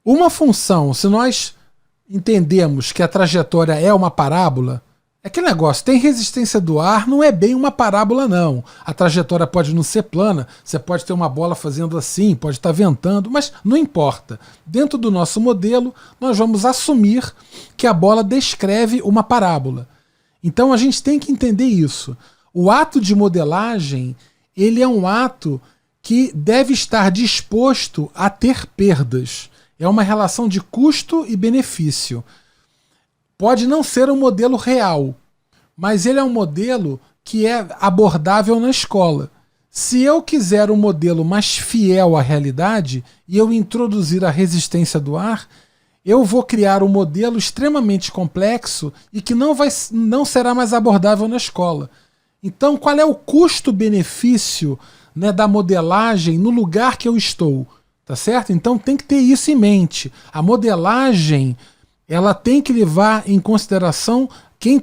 uma função, se nós entendemos que a trajetória é uma parábola, é aquele negócio, tem resistência do ar, não é bem uma parábola não. A trajetória pode não ser plana, você pode ter uma bola fazendo assim, pode estar ventando, mas não importa. Dentro do nosso modelo, nós vamos assumir que a bola descreve uma parábola. Então a gente tem que entender isso. O ato de modelagem, ele é um ato que deve estar disposto a ter perdas. É uma relação de custo e benefício. Pode não ser um modelo real, mas ele é um modelo que é abordável na escola. Se eu quiser um modelo mais fiel à realidade e eu introduzir a resistência do ar, eu vou criar um modelo extremamente complexo e que não será mais abordável na escola. Então, qual é o custo-benefício, né, da modelagem no lugar que eu estou? Tá certo? Então tem que ter isso em mente. A modelagem, ela tem que levar em consideração quem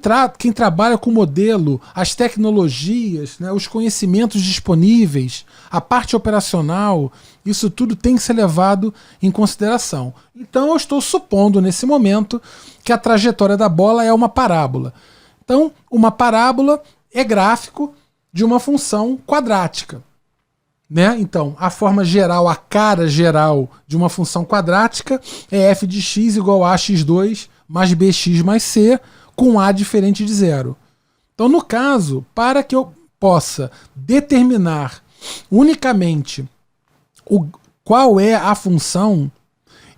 trabalha com modelo, as tecnologias, né, os conhecimentos disponíveis, a parte operacional, isso tudo tem que ser levado em consideração. Então eu estou supondo nesse momento que a trajetória da bola é uma parábola. Então uma parábola é gráfico de uma função quadrática. Né? Então, a forma geral, a cara geral de uma função quadrática é f de x igual a x2 mais bx mais c com a diferente de zero. Então, no caso, para que eu possa determinar unicamente qual é a função,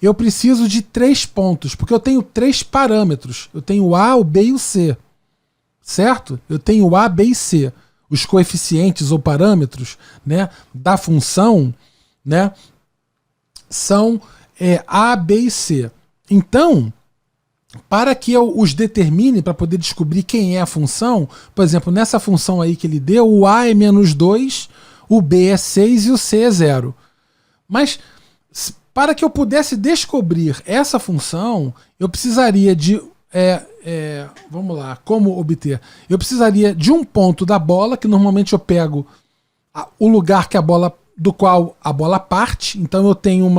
eu preciso de 3 pontos, porque eu tenho 3 parâmetros. Eu tenho o a, o b e o c. Certo? Eu tenho o a, b e c. Os coeficientes ou parâmetros, né, da função, né, são A, B e C. Então, para que eu os determine, para poder descobrir quem é a função, por exemplo, nessa função aí que ele deu, o A é menos 2, o B é 6 e o C é 0. Mas para que eu pudesse descobrir essa função, eu precisaria de... vamos lá, como obter? Eu precisaria de um ponto da bola, que normalmente eu pego o lugar que do qual a bola parte. Então eu tenho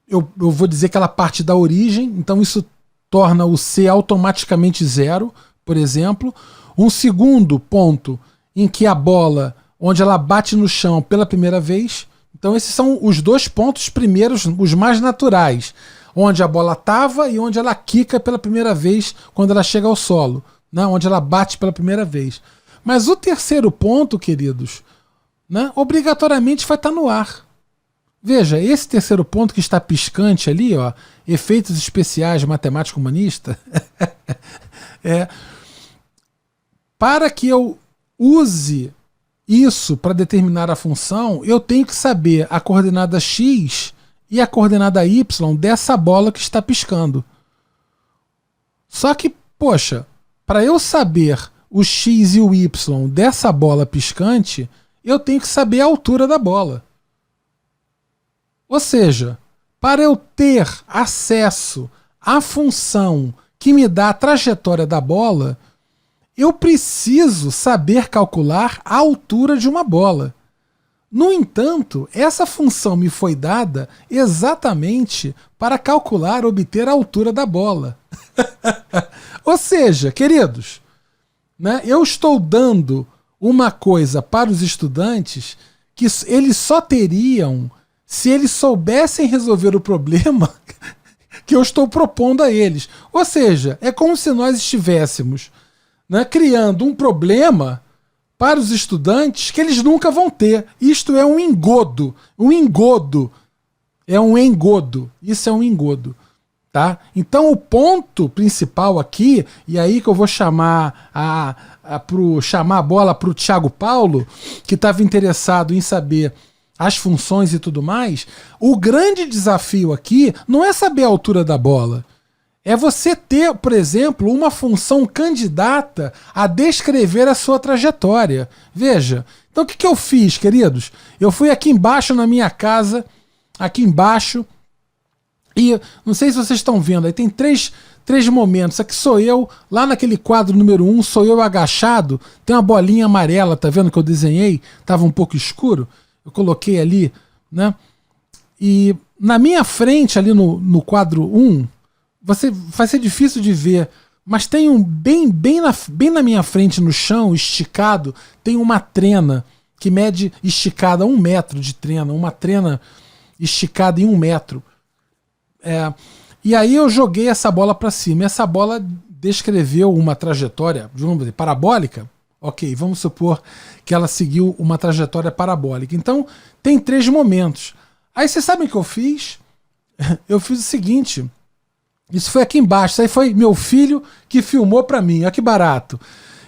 eu vou dizer que ela parte da origem, então isso torna o C automaticamente 0, por exemplo. Um segundo ponto em que a bola, onde ela bate no chão pela primeira vez. Então esses são os 2 pontos primeiros, os mais naturais, onde a bola estava e onde ela quica pela primeira vez quando ela chega ao solo, né? Onde ela bate pela primeira vez. Mas o terceiro ponto, queridos, né, obrigatoriamente vai estar no ar. Veja, esse terceiro ponto que está piscante ali, ó, efeitos especiais de matemática humanista, para que eu use isso para determinar a função, eu tenho que saber a coordenada x e a coordenada y dessa bola que está piscando. Só que, poxa, para eu saber o x e o y dessa bola piscante, eu tenho que saber a altura da bola. Ou seja, para eu ter acesso à função que me dá a trajetória da bola, eu preciso saber calcular a altura de uma bola. No entanto, essa função me foi dada exatamente para calcular, obter a altura da bola. Ou seja, queridos, né, eu estou dando uma coisa para os estudantes que eles só teriam se eles soubessem resolver o problema que eu estou propondo a eles. Ou seja, é como se nós estivéssemos, né, criando um problema para os estudantes que eles nunca vão ter. Isto é um engodo. Um engodo. É um engodo. Isso é um engodo. Tá? Então o ponto principal aqui, e aí que eu vou chamar chamar a bola para o Thiago Paulo, que estava interessado em saber as funções e tudo mais, o grande desafio aqui não é saber a altura da bola. É você ter, por exemplo, uma função candidata a descrever a sua trajetória. Veja, então o que eu fiz, queridos? Eu fui aqui embaixo na minha casa, aqui embaixo, e não sei se vocês estão vendo, aí tem três momentos. Aqui sou eu, lá naquele quadro número 1, sou eu agachado, tem uma bolinha amarela, tá vendo que eu desenhei? Tava um pouco escuro, eu coloquei ali, né? E na minha frente, ali no quadro 1, vai ser difícil de ver, mas tem bem na minha frente, no chão, esticado, tem uma trena que mede esticada 1 metro de trena, uma trena esticada em 1 metro. E aí eu joguei essa bola para cima. Essa bola descreveu uma trajetória, vamos dizer, parabólica. Ok, vamos supor que ela seguiu uma trajetória parabólica. Então, tem 3 momentos. Aí vocês sabem o que eu fiz? Eu fiz o seguinte. Isso foi aqui embaixo. Isso aí foi meu filho que filmou para mim. Olha que barato.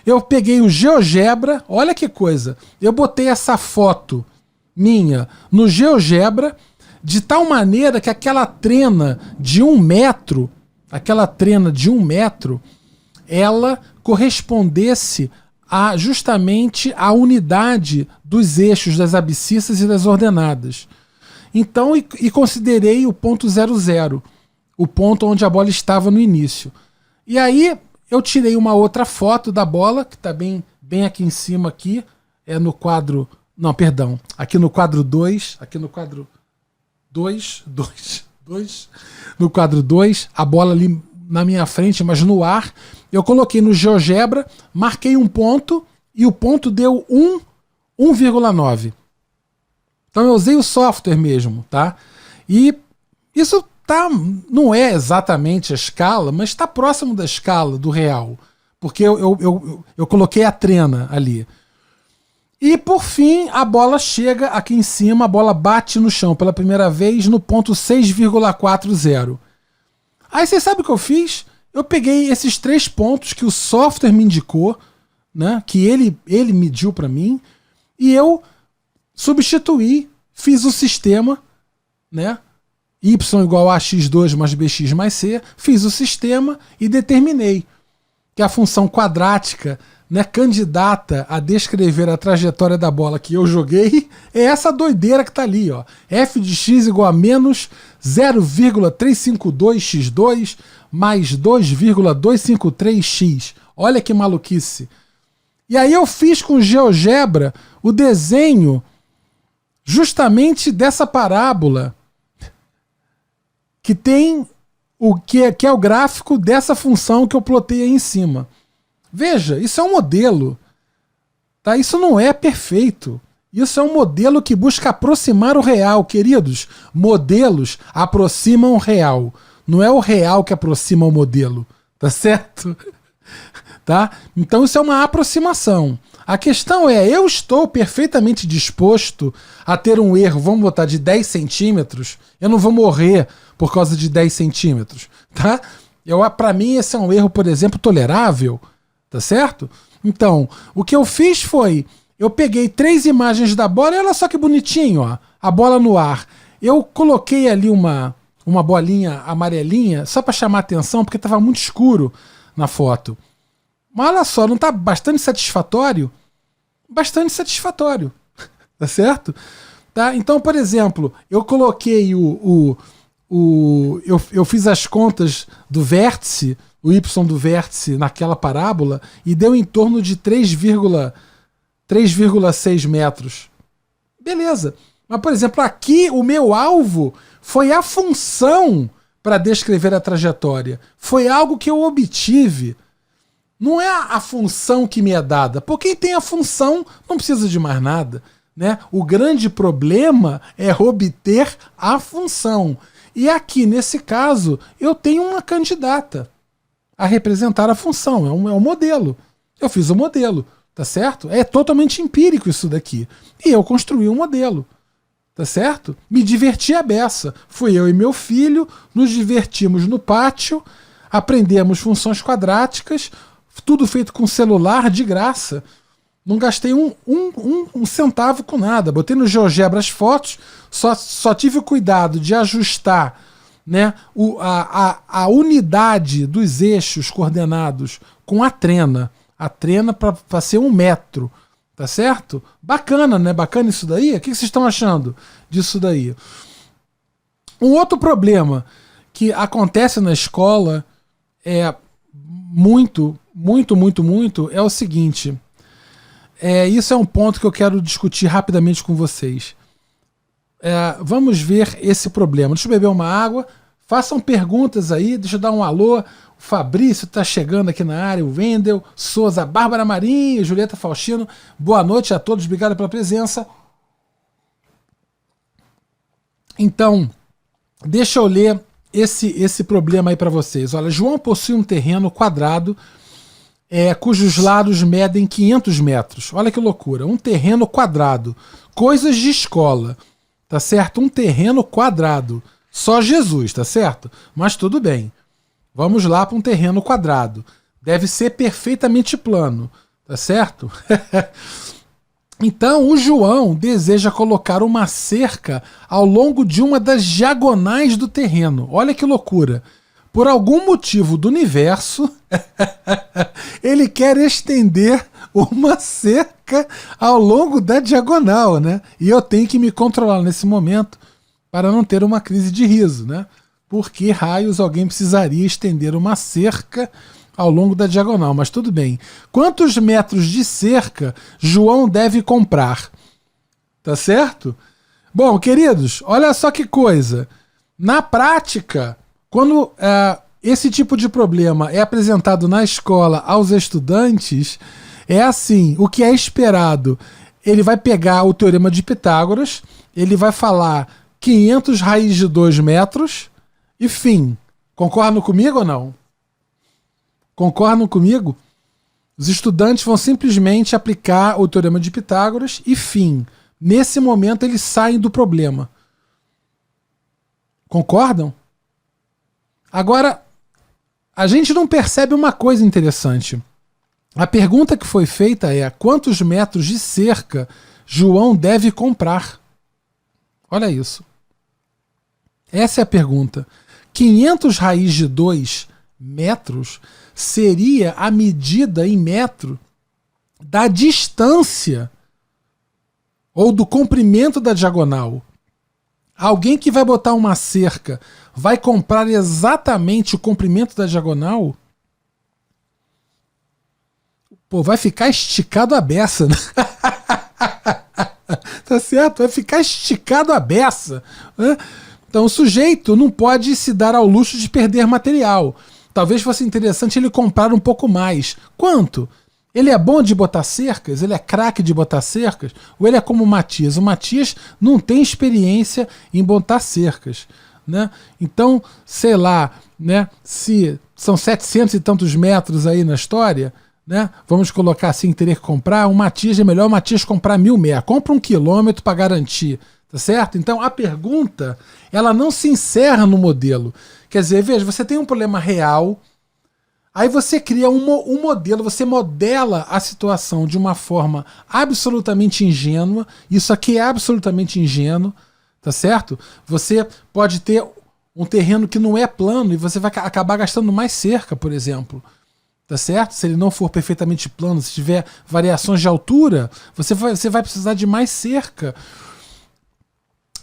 Eu peguei o GeoGebra. Olha que coisa. Eu botei essa foto minha no GeoGebra de tal maneira que aquela trena de 1 metro, ela correspondesse justamente à unidade dos eixos das abscissas e das ordenadas. Então, e considerei o ponto 00, o ponto onde a bola estava no início. E aí eu tirei uma outra foto da bola, que está bem aqui em cima, aqui, no quadro... Não, perdão, aqui no quadro 2, aqui no quadro 2, no quadro 2, a bola ali na minha frente, mas no ar, eu coloquei no GeoGebra, marquei um ponto e o ponto deu 1,9. Então eu usei o software mesmo, tá? E isso não é exatamente a escala, mas está próximo da escala do real, porque eu coloquei a trena ali. E por fim, a bola chega aqui em cima, a bola bate no chão pela primeira vez no ponto 6,40. Aí você sabe o que eu fiz? Eu peguei esses 3 pontos que o software me indicou, né, que ele mediu para mim, e eu substituí, fiz o sistema, né, y igual a x2 mais bx mais c, fiz o sistema e determinei que a função quadrática, né, candidata a descrever a trajetória da bola que eu joguei é essa doideira que tá ali, ó. F de x igual a menos 0,352x2 mais 2,253x. Olha que maluquice. E aí eu fiz com o GeoGebra o desenho justamente dessa parábola que tem que é o gráfico dessa função que eu plotei aí em cima. Veja, isso é um modelo, tá? Isso não é perfeito. Isso é um modelo que busca aproximar o real, queridos. Modelos aproximam o real. Não é o real que aproxima o modelo, tá certo? Tá? Então isso é uma aproximação. A questão é, eu estou perfeitamente disposto a ter um erro, vamos botar de 10 centímetros, eu não vou morrer por causa de 10 centímetros, tá? Para mim esse é um erro, por exemplo, tolerável, tá certo? Então, o que eu fiz foi, eu peguei 3 imagens da bola, e olha só que bonitinho, ó, a bola no ar. Eu coloquei ali uma bolinha amarelinha, só para chamar a atenção, porque estava muito escuro na foto. Mas olha só, não está bastante satisfatório? Bastante satisfatório, tá certo? Tá? Então, por exemplo, eu coloquei eu fiz as contas do vértice, o y do vértice naquela parábola, e deu em torno de 3,6 metros. Beleza. Mas, por exemplo, aqui o meu alvo foi a função para descrever a trajetória. Foi algo que eu obtive. Não é a função que me é dada. Por quem tem a função não precisa de mais nada, né? O grande problema é obter a função. E aqui, nesse caso, eu tenho uma candidata a representar a função. É um modelo. Eu fiz o modelo, tá certo? É totalmente empírico isso daqui. E eu construí um modelo, tá certo? Me diverti a beça. Fui eu e meu filho, nos divertimos no pátio, aprendemos funções quadráticas, tudo feito com celular de graça. Não gastei um centavo com nada. Botei no GeoGebra as fotos, só tive o cuidado de ajustar, né, a unidade dos eixos coordenados com a trena. A trena para ser 1 metro. Tá certo? Bacana, né? Bacana isso daí? O que vocês estão achando disso daí? Um outro problema que acontece na escola é muito é o seguinte. Isso é um ponto que eu quero discutir rapidamente com vocês. Vamos ver esse problema. Deixa eu beber uma água. Façam perguntas aí. Deixa eu dar um alô. O Fabrício está chegando aqui na área. O Wendel Souza, Bárbara Marinho, Julieta Faustino. Boa noite a todos. Obrigado pela presença. Então, deixa eu ler esse problema aí para vocês. Olha, João possui um terreno quadrado cujos lados medem 500 metros. Olha que loucura. Um terreno quadrado. Coisas de escola. Tá certo? Um terreno quadrado. Só Jesus, tá certo? Mas tudo bem. Vamos lá para um terreno quadrado. Deve ser perfeitamente plano. Tá certo? Então, o João deseja colocar uma cerca ao longo de uma das diagonais do terreno. Olha que loucura. Por algum motivo do universo, ele quer estender uma cerca ao longo da diagonal, né? E eu tenho que me controlar nesse momento para não ter uma crise de riso, né? Por que raios alguém precisaria estender uma cerca ao longo da diagonal? Mas tudo bem. Quantos metros de cerca João deve comprar? Tá certo? Bom, queridos, olha só que coisa. Na prática, quando esse tipo de problema é apresentado na escola aos estudantes, é assim, o que é esperado? Ele vai pegar o teorema de Pitágoras, ele vai falar 500 raiz de 2 metros e fim. Concordam comigo ou não? Concordam comigo? Os estudantes vão simplesmente aplicar o teorema de Pitágoras e fim. Nesse momento eles saem do problema. Concordam? Agora, a gente não percebe uma coisa interessante. A pergunta que foi feita é: quantos metros de cerca João deve comprar? Olha isso. Essa é a pergunta. 500 raiz de 2 metros seria a medida em metro da distância ou do comprimento da diagonal. Alguém que vai botar uma cerca vai comprar exatamente o comprimento da diagonal? Pô, vai ficar esticado a beça, né? Tá certo? Vai ficar esticado a beça, né? Então o sujeito não pode se dar ao luxo de perder material. Talvez fosse interessante ele comprar um pouco mais. Quanto? Ele é bom de botar cercas? Ele é craque de botar cercas? Ou ele é como o Matias? O Matias não tem experiência em botar cercas. né? Então, sei lá, né, se são 700 e tantos metros aí na história, né, vamos colocar assim, teria que comprar um Matias, é melhor o Matias comprar 1000 metros, compra 1 quilômetro para garantir, tá certo? Então a pergunta, ela não se encerra no modelo. Quer dizer, veja, você tem um problema real, aí você cria um modelo, você modela a situação de uma forma absolutamente ingênua, isso aqui é absolutamente ingênuo, tá certo? Você pode ter um terreno que não é plano e você vai acabar gastando mais cerca, por exemplo. Tá certo? Se ele não for perfeitamente plano, se tiver variações de altura, você vai precisar de mais cerca.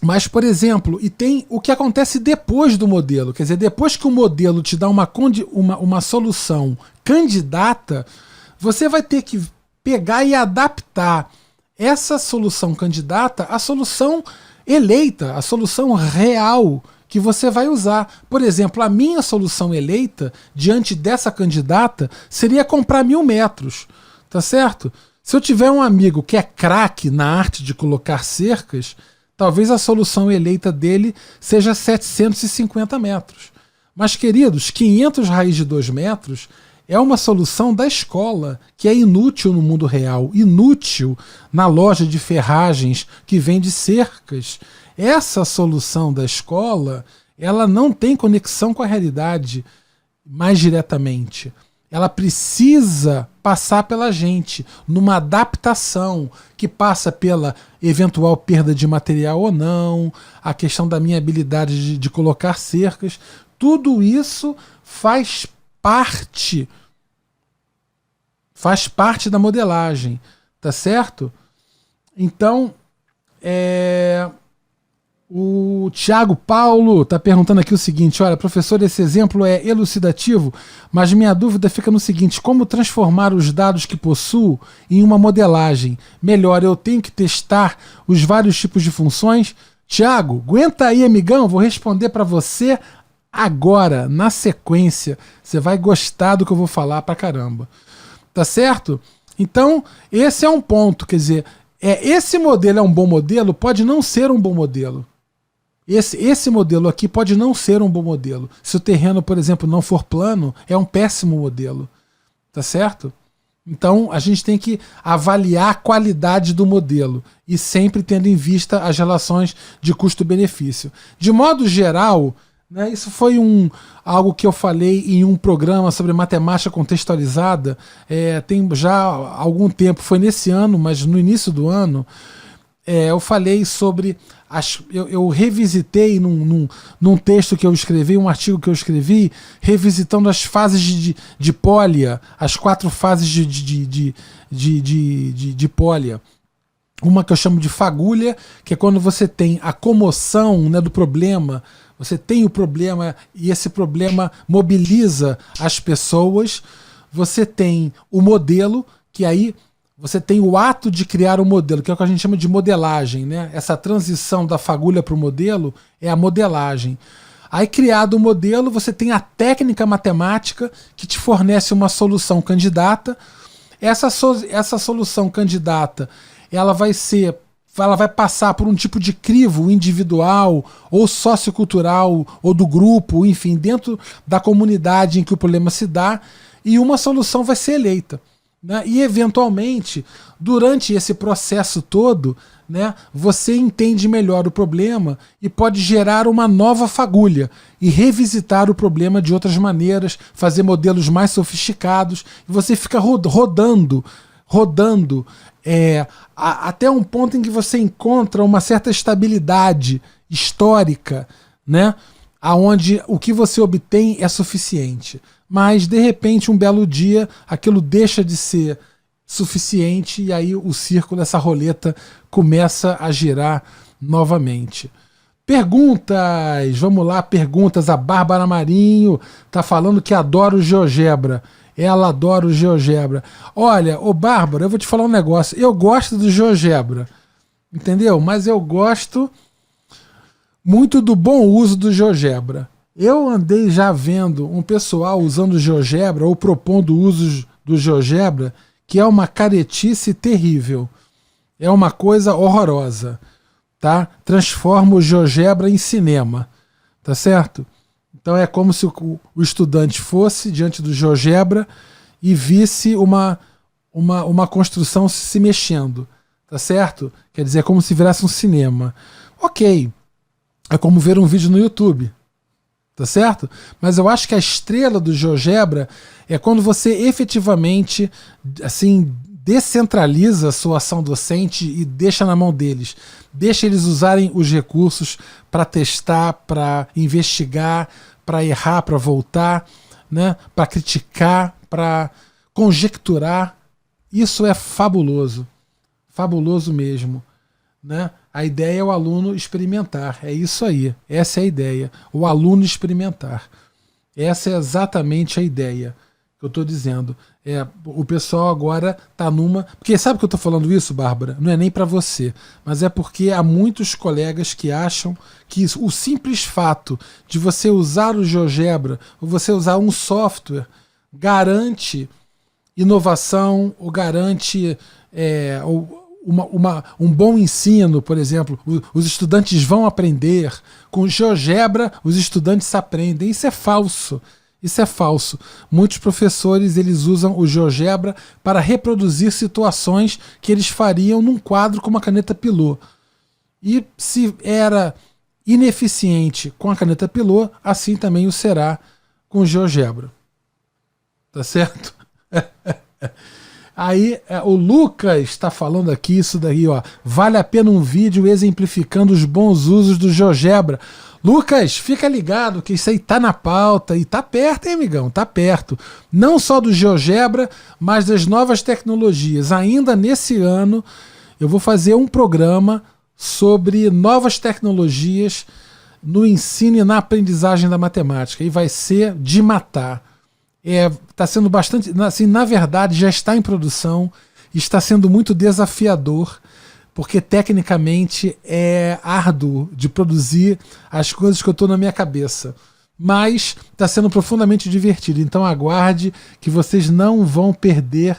Mas, por exemplo, e tem o que acontece depois do modelo. Quer dizer, depois que o modelo te dá uma solução candidata, você vai ter que pegar e adaptar essa solução candidata à solução eleita, à solução real que você vai usar. Por exemplo, a minha solução eleita, diante dessa candidata, seria comprar 1000 metros. Tá certo? Se eu tiver um amigo que é craque na arte de colocar cercas, talvez a solução eleita dele seja 750 metros. Mas, queridos, 500 raiz de 2 metros é uma solução da escola, que é inútil no mundo real, inútil na loja de ferragens que vende cercas. Essa solução da escola, ela não tem conexão com a realidade mais diretamente. Ela precisa passar pela gente numa adaptação que passa pela eventual perda de material ou não, a questão da minha habilidade de colocar cercas. Tudo isso faz parte da modelagem, tá certo? Então, o Thiago Paulo está perguntando aqui o seguinte: olha, professor, esse exemplo é elucidativo, mas minha dúvida fica no seguinte: como transformar os dados que possuo em uma modelagem? Melhor, eu tenho que testar os vários tipos de funções? Thiago, aguenta aí, amigão, vou responder para você agora, na sequência. Você vai gostar do que eu vou falar pra caramba. Tá certo? Então, esse é um ponto, quer dizer, esse modelo é um bom modelo? Pode não ser um bom modelo. Esse modelo aqui pode não ser um bom modelo. Se o terreno, por exemplo, não for plano, é um péssimo modelo. Tá certo? Então a gente tem que avaliar a qualidade do modelo e sempre tendo em vista as relações de custo-benefício. De modo geral, né, isso foi algo que eu falei em um programa sobre matemática contextualizada, tem já algum tempo, foi nesse ano, mas no início do ano, eu falei sobre. Eu revisitei num texto que eu escrevi, um artigo que eu escrevi, revisitando as fases de Polya, as 4 fases de Polya. Uma que eu chamo de fagulha, que é quando você tem a comoção, né, do problema. Você tem o problema e esse problema mobiliza as pessoas. Você tem o modelo, que aí você tem o ato de criar o modelo, que é o que a gente chama de modelagem, né? Essa transição da fagulha para o modelo é a modelagem. Aí, criado o modelo, você tem a técnica matemática que te fornece uma solução candidata. Essa solução candidata, ela vai passar por um tipo de crivo individual ou sociocultural ou do grupo, enfim, dentro da comunidade em que o problema se dá, e uma solução vai ser eleita. Né? E, eventualmente, durante esse processo todo, né, você entende melhor o problema e pode gerar uma nova fagulha e revisitar o problema de outras maneiras, fazer modelos mais sofisticados, e você fica rodando até um ponto em que você encontra uma certa estabilidade histórica, né, aonde o que você obtém é suficiente. Mas, de repente, um belo dia, aquilo deixa de ser suficiente e aí o círculo, essa roleta, começa a girar novamente. Perguntas! Vamos lá, perguntas. A Bárbara Marinho está falando que adora o GeoGebra. Ela adora o GeoGebra. Olha, ô Bárbara, eu vou te falar um negócio. Eu gosto do GeoGebra, entendeu? Mas eu gosto muito do bom uso do GeoGebra. Eu andei já vendo um pessoal usando o GeoGebra ou propondo usos do GeoGebra que é uma caretice terrível. É uma coisa horrorosa. Tá? Transforma o GeoGebra em cinema. tá certo? Então é como se o estudante fosse diante do GeoGebra e visse uma construção se mexendo, tá certo? Quer dizer, é como se virasse um cinema. Ok, é como ver um vídeo no YouTube, tá certo? Mas eu acho que a estrela do GeoGebra é quando você efetivamente, assim, descentraliza a sua ação docente e deixa na mão deles. Deixa eles usarem os recursos para testar, para investigar, para errar, para voltar, né? Para criticar, para conjecturar. Isso é fabuloso. Fabuloso mesmo, né? A ideia é o aluno experimentar. É isso aí. Essa é a ideia. O aluno experimentar. Essa é exatamente a ideia que eu estou dizendo. O pessoal agora está numa... Porque sabe que eu estou falando isso, Bárbara? Não é nem para você, mas é porque há muitos colegas que acham que o simples fato de você usar o GeoGebra ou você usar um software garante inovação ou garante um bom ensino, por exemplo. Os estudantes vão aprender. Com GeoGebra, os estudantes aprendem. Isso é falso. Isso é falso. Muitos professores eles usam o GeoGebra para reproduzir situações que eles fariam num quadro com uma caneta Pilot. E se era ineficiente com a caneta Pilot, assim também o será com o GeoGebra. Tá certo? Aí o Lucas está falando aqui isso daí, ó. Vale a pena um vídeo exemplificando os bons usos do GeoGebra. Lucas, fica ligado que isso aí tá na pauta e tá perto, hein, amigão? Tá perto. Não só do GeoGebra, mas das novas tecnologias. Ainda nesse ano eu vou fazer um programa sobre novas tecnologias no ensino e na aprendizagem da matemática. E vai ser de matar. Está sendo bastante, assim, na verdade já está em produção, está sendo muito desafiador, porque tecnicamente é árduo de produzir as coisas que eu estou na minha cabeça, mas está sendo profundamente divertido. Então aguarde que vocês não vão perder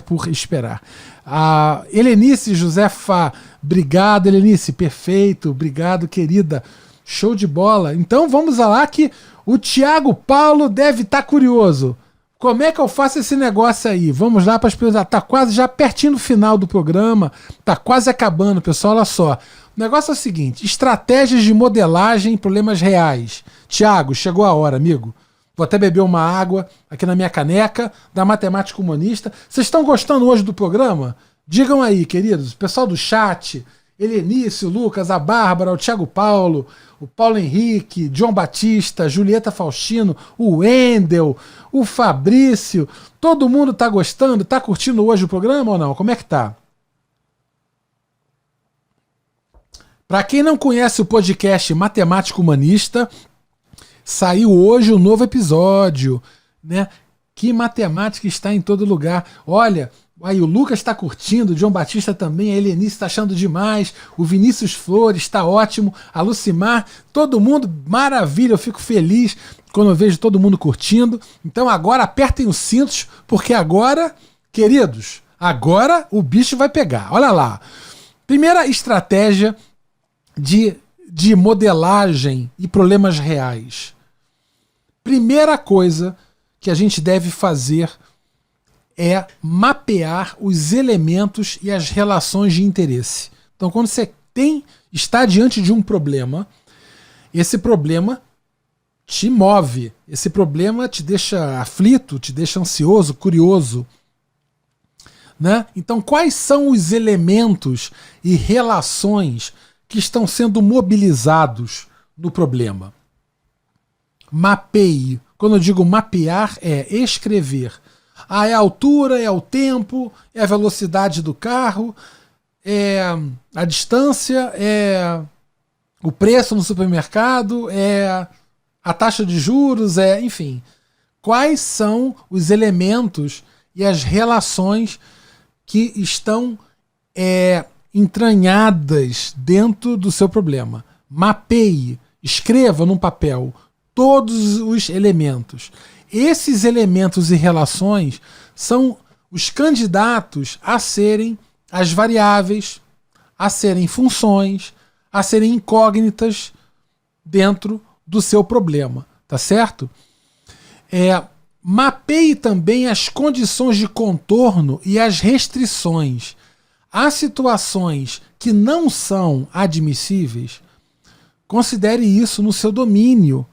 por esperar. A Helenice Josefa, obrigado, Helenice, perfeito, obrigado, querida. Show de bola. Então vamos lá que o Thiago Paulo deve estar curioso. Como é que eu faço esse negócio aí? Vamos lá para as perguntas. Tá quase já pertinho do final do programa. Tá quase acabando, pessoal. Olha só. O negócio é o seguinte: estratégias de modelagem em problemas reais. Thiago, chegou a hora, amigo. Vou até beber uma água aqui na minha caneca da Matemática Humanista. Vocês estão gostando hoje do programa? Digam aí, queridos. Pessoal do chat, Helenice, o Lucas, a Bárbara, o Thiago Paulo, o Paulo Henrique, John Batista, Julieta Faustino, o Wendel, o Fabrício. Todo mundo tá gostando? Tá curtindo hoje o programa ou não? Como é que tá? Para quem não conhece o podcast Matemática Humanista, saiu hoje um novo episódio, né? Que matemática está em todo lugar. Olha, aí o Lucas está curtindo, o João Batista também, a Helenice está achando demais, o Vinícius Flores está ótimo, a Lucimar, todo mundo, maravilha, eu fico feliz quando eu vejo todo mundo curtindo. Então agora apertem os cintos, porque agora, queridos, agora o bicho vai pegar. Olha lá. Primeira estratégia de modelagem e problemas reais. Primeira coisa que a gente deve fazer é mapear os elementos e as relações de interesse. Então, quando você está diante de um problema, esse problema te move, esse problema te deixa aflito, te deixa ansioso, curioso, né? Então, quais são os elementos e relações que estão sendo mobilizados no problema? Mapeie. Quando eu digo mapear, é escrever. É a altura, é o tempo, é a velocidade do carro, é a distância, é o preço no supermercado, é a taxa de juros, enfim. Quais são os elementos e as relações que estão entranhadas dentro do seu problema? Mapeie, escreva num papel todos os elementos. Esses elementos e relações são os candidatos a serem as variáveis, a serem funções, a serem incógnitas dentro do seu problema, tá certo? Mapeie também as condições de contorno e as restrições. Há situações que não são admissíveis. Considere isso no seu domínio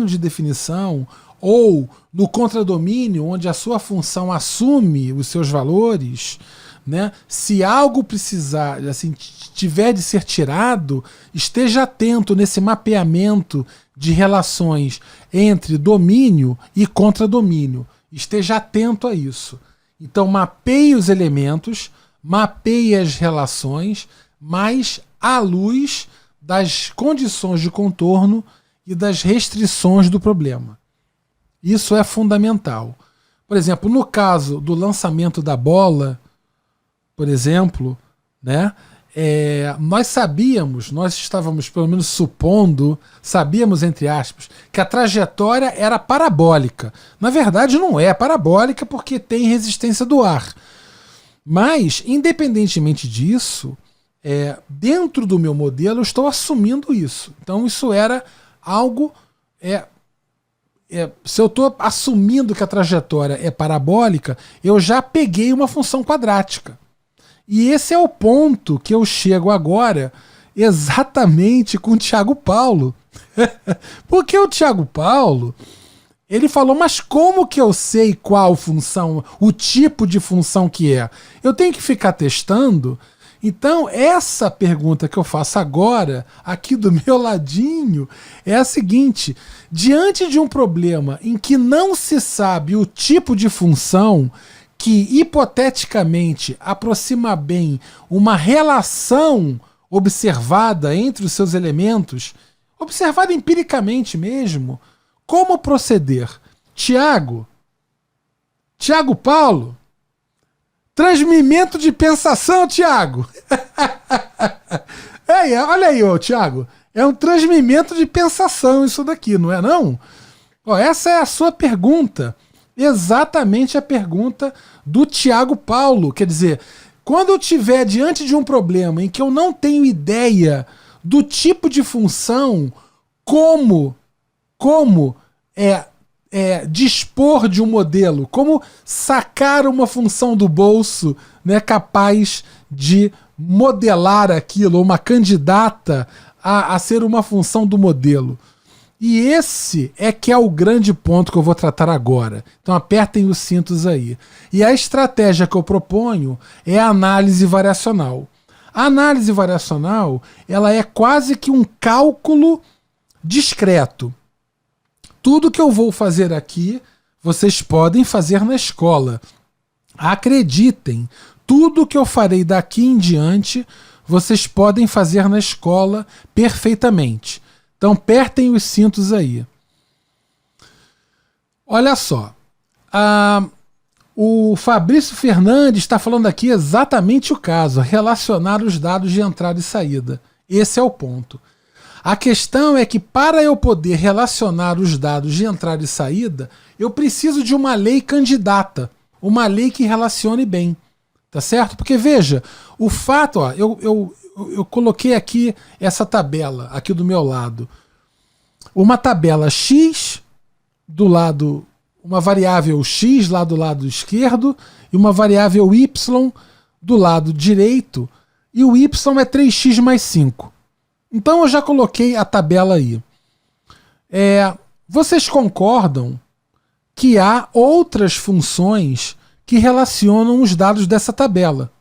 de definição, ou no contradomínio, onde a sua função assume os seus valores, né? Se algo precisar, assim, tiver de ser tirado, esteja atento nesse mapeamento de relações entre domínio e contradomínio. Esteja atento a isso. Então mapeie os elementos, mapeie as relações, mas à luz das condições de contorno e das restrições do problema. Isso é fundamental. Por exemplo, no caso do lançamento da bola, por exemplo, né, nós estávamos pelo menos supondo, sabíamos, entre aspas, que a trajetória era parabólica. Na verdade não é parabólica porque tem resistência do ar. Mas, independentemente disso, dentro do meu modelo eu estou assumindo isso. Então isso era algo... se eu estou assumindo que a trajetória é parabólica, eu já peguei uma função quadrática. E esse é o ponto que eu chego agora exatamente com o Thiago Paulo. Porque o Thiago Paulo, ele falou, mas como que eu sei qual função, o tipo de função que é? Eu tenho que ficar testando? Então, essa pergunta que eu faço agora, aqui do meu ladinho, é a seguinte: diante de um problema em que não se sabe o tipo de função que, hipoteticamente, aproxima bem uma relação observada entre os seus elementos, observada empiricamente mesmo, como proceder? Tiago Paulo, transmimento de pensação, Tiago. Olha aí, Tiago. É um transmimento de pensação isso daqui, não é não? Essa é a sua pergunta. Exatamente a pergunta do Thiago Paulo. Quer dizer, quando eu estiver diante de um problema em que eu não tenho ideia do tipo de função, como dispor de um modelo, como sacar uma função do bolso, né, capaz de modelar aquilo, uma candidata a ser uma função do modelo. E esse que é o grande ponto que eu vou tratar agora. Então apertem os cintos aí. E a estratégia que eu proponho é a análise variacional. A análise variacional, ela é quase que um cálculo discreto. Tudo que eu vou fazer aqui, vocês podem fazer na escola. Acreditem, tudo que eu farei daqui em diante, vocês podem fazer na escola perfeitamente. Então apertem os cintos aí. Olha só. O Fabrício Fernandes está falando aqui exatamente o caso. Relacionar os dados de entrada e saída. Esse é o ponto. A questão é que para eu poder relacionar os dados de entrada e saída, eu preciso de uma lei candidata. Uma lei que relacione bem. Tá certo? Porque veja, o fato... Eu coloquei aqui essa tabela aqui do meu lado. Uma tabela X do lado, uma variável X lá do lado esquerdo e uma variável Y do lado direito, e o Y é 3x mais 5. Então eu já coloquei a tabela aí. Vocês concordam que há outras funções que relacionam os dados dessa tabela?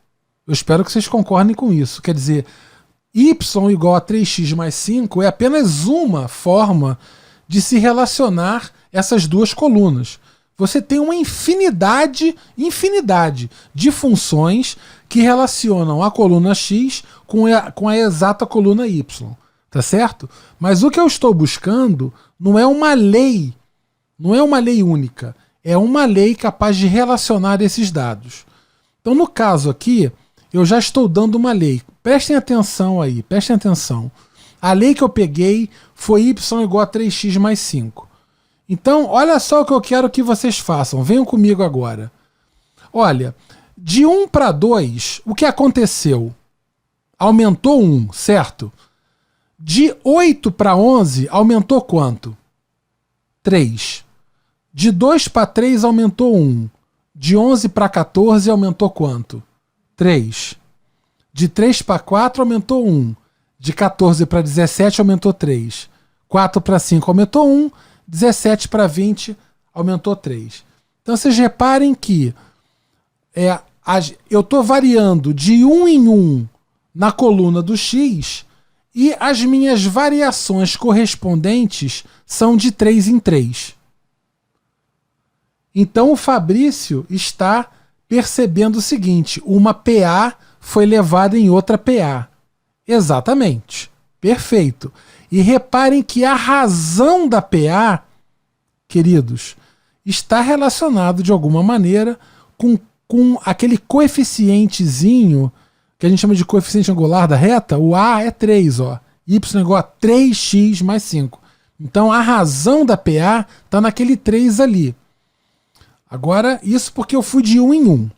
Eu espero que vocês concordem com isso. Quer dizer, y igual a 3x mais 5 é apenas uma forma de se relacionar essas duas colunas. Você tem uma infinidade de funções que relacionam a coluna x com a exata coluna y. Tá certo? Mas o que eu estou buscando não é uma lei única. É uma lei capaz de relacionar esses dados. Então, no caso aqui, eu já estou dando uma lei. Prestem atenção aí, prestem atenção. A lei que eu peguei foi y igual a 3x mais 5. Então, olha só o que eu quero que vocês façam. Venham comigo agora. Olha, de 1 para 2, o que aconteceu? aumentou 1, certo? De 8 para 11, aumentou quanto? 3. De 2 para 3, aumentou 1. De 11 para 14, aumentou quanto? 3. De 3 para 4, aumentou 1. De 14 para 17, aumentou 3. 4 para 5, aumentou 1. 17 para 20, aumentou 3. Então vocês reparem que eu estou variando de 1 em 1 na coluna do X e as minhas variações correspondentes são de 3 em 3. Então o Fabrício está percebendo o seguinte: uma PA foi levada em outra PA. Exatamente. Perfeito. E reparem que a razão da PA, queridos, está relacionado de alguma maneira com aquele coeficientezinho que a gente chama de coeficiente angular da reta. O A é 3, ó. Y é igual a 3x mais 5. Então a razão da PA está naquele 3 ali. Agora, isso porque eu fui de 1 em 1.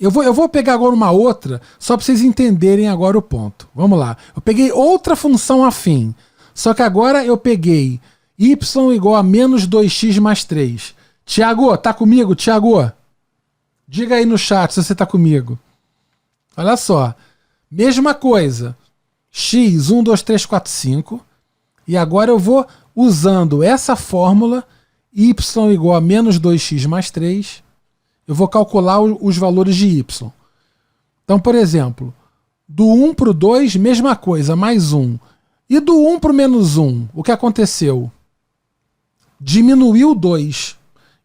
Eu vou pegar agora uma outra, só para vocês entenderem agora o ponto. Vamos lá. Eu peguei outra função afim. Só que agora eu peguei y igual a menos 2x mais 3. Tiago, tá comigo, Tiago? Diga aí no chat se você tá comigo. Olha só. Mesma coisa. X, 1, 2, 3, 4, 5. E agora eu vou usando essa fórmula, y igual a menos 2x mais 3. Eu vou calcular os valores de y. Então, por exemplo, do 1 para o 2, mesma coisa, mais 1. E do 1 para o menos 1, o que aconteceu? Diminuiu 2.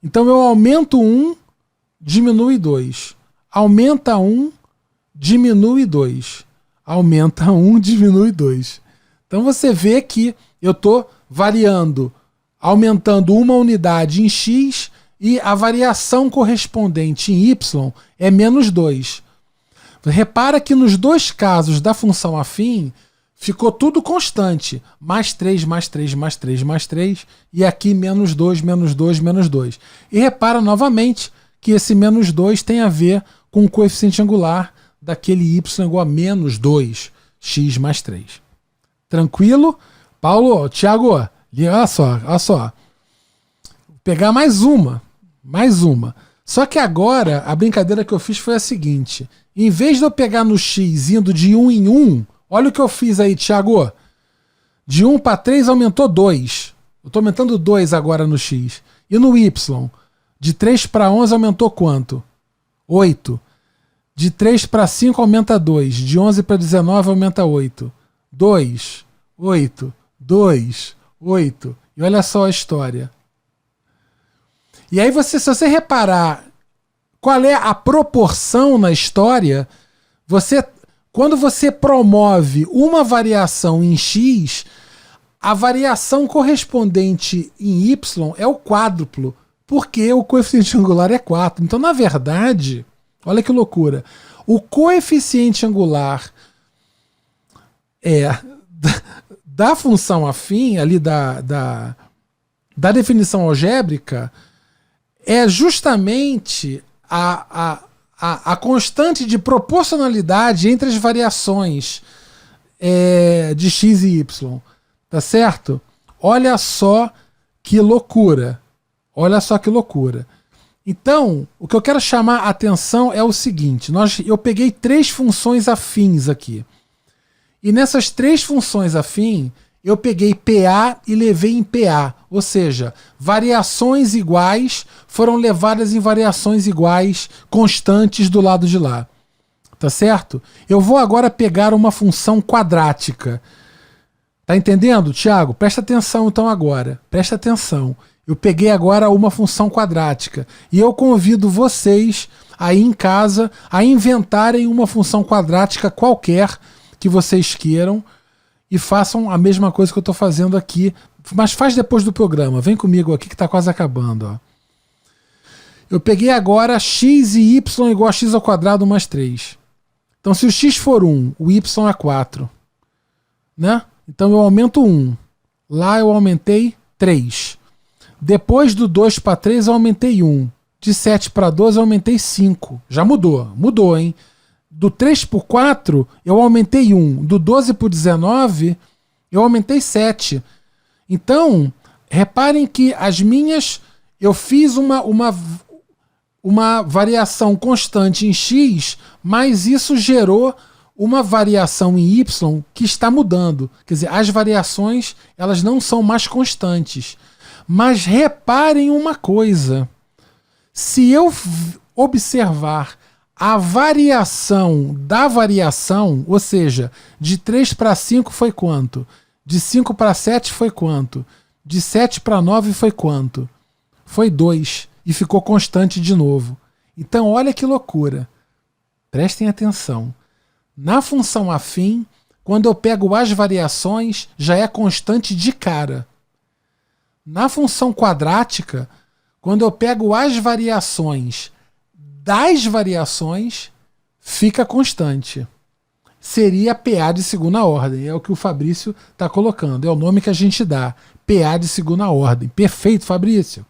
Então eu aumento 1, diminui 2. Aumenta 1, diminui 2. Aumenta 1, diminui 2. Então você vê que eu estou variando, aumentando uma unidade em x e a variação correspondente em y é menos 2. Repara que nos dois casos da função afim, ficou tudo constante. Mais 3, mais 3, mais 3, mais 3. E aqui menos 2, menos 2, menos 2. E repara novamente que esse menos 2 tem a ver com o coeficiente angular daquele y igual a menos 2x mais 3. Tranquilo? Paulo, Thiago, olha só, olha só. Vou pegar mais uma. Mais uma. Só que agora, a brincadeira que eu fiz foi a seguinte. Em vez de eu pegar no x indo de 1 em 1, olha o que eu fiz aí, Thiago. De 1 para 3 aumentou 2. Eu estou aumentando 2 agora no x. E no y? De 3 para 11 aumentou quanto? 8. De 3 para 5 aumenta 2. De 11 para 19 aumenta 8. 2, 8, 2, 8. E olha só a história. E aí, se você reparar qual é a proporção na história, quando você promove uma variação em x, a variação correspondente em y é o quádruplo, porque o coeficiente angular é 4. Então, na verdade, olha que loucura, o coeficiente angular da função afim, ali da definição algébrica, é justamente a constante de proporcionalidade entre as variações de x e y. Tá certo? Olha só que loucura. Olha só que loucura. Então, o que eu quero chamar a atenção é o seguinte. Eu peguei 3 funções afins aqui. E nessas 3 funções afins, eu peguei PA e levei em PA. Ou seja, variações iguais foram levadas em variações iguais constantes do lado de lá. Tá certo? Eu vou agora pegar uma função quadrática. Tá entendendo, Thiago? Presta atenção então agora. Presta atenção. Eu peguei agora uma função quadrática. E eu convido vocês aí em casa a inventarem uma função quadrática qualquer que vocês queiram e façam a mesma coisa que eu estou fazendo aqui. Mas faz depois do programa. Vem comigo aqui que está quase acabando. Ó. Eu peguei agora x e y igual a x ao quadrado mais 3. Então se o x for 1, o y é 4. Né? Então eu aumento 1. Lá eu aumentei 3. Depois do 2 para 3 eu aumentei 1. De 7 para 12 eu aumentei 5. Já mudou. Mudou, hein? do 3 para o 4, eu aumentei 1. Do 12 para o 19, eu aumentei 7. Então, reparem que as minhas... Eu fiz uma variação constante em X, mas isso gerou uma variação em Y que está mudando. Quer dizer, as variações elas não são mais constantes. Mas reparem uma coisa. Se eu observar a variação da variação, ou seja, de 3 para 5 foi quanto? De 5 para 7 foi quanto? De 7 para 9 foi quanto? Foi 2 e ficou constante de novo. Então olha que loucura. Prestem atenção. Na função afim, quando eu pego as variações, já é constante de cara. Na função quadrática, quando eu pego as variações das variações, fica constante. Seria PA de segunda ordem. É o que o Fabrício está colocando. É o nome que a gente dá. PA de segunda ordem. Perfeito, Fabrício.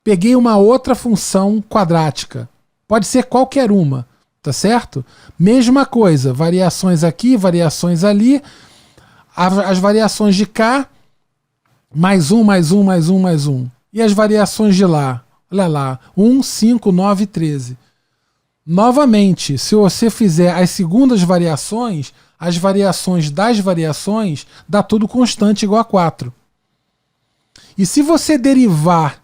Peguei uma outra função quadrática. Pode ser qualquer uma. Tá certo? Mesma coisa. Variações aqui, variações ali. As variações de cá. Mais um, mais um, mais um, mais um. E as variações de lá? Olha lá. 1, 5, 9, 13. Novamente, se você fizer as segundas variações, as variações das variações, dá tudo constante igual a 4. E se você deriva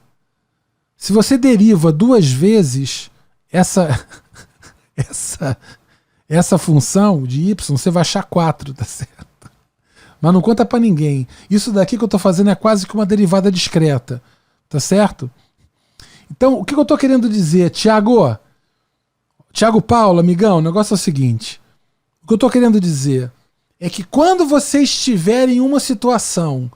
duas vezes essa função de y, você vai achar 4, tá certo? Mas não conta pra ninguém. Isso daqui que eu tô fazendo é quase que uma derivada discreta, tá certo? Então, o que eu tô querendo dizer, Tiago Paulo, amigão, o negócio é o seguinte. O que eu tô querendo dizer é que quando você estiver em uma situação...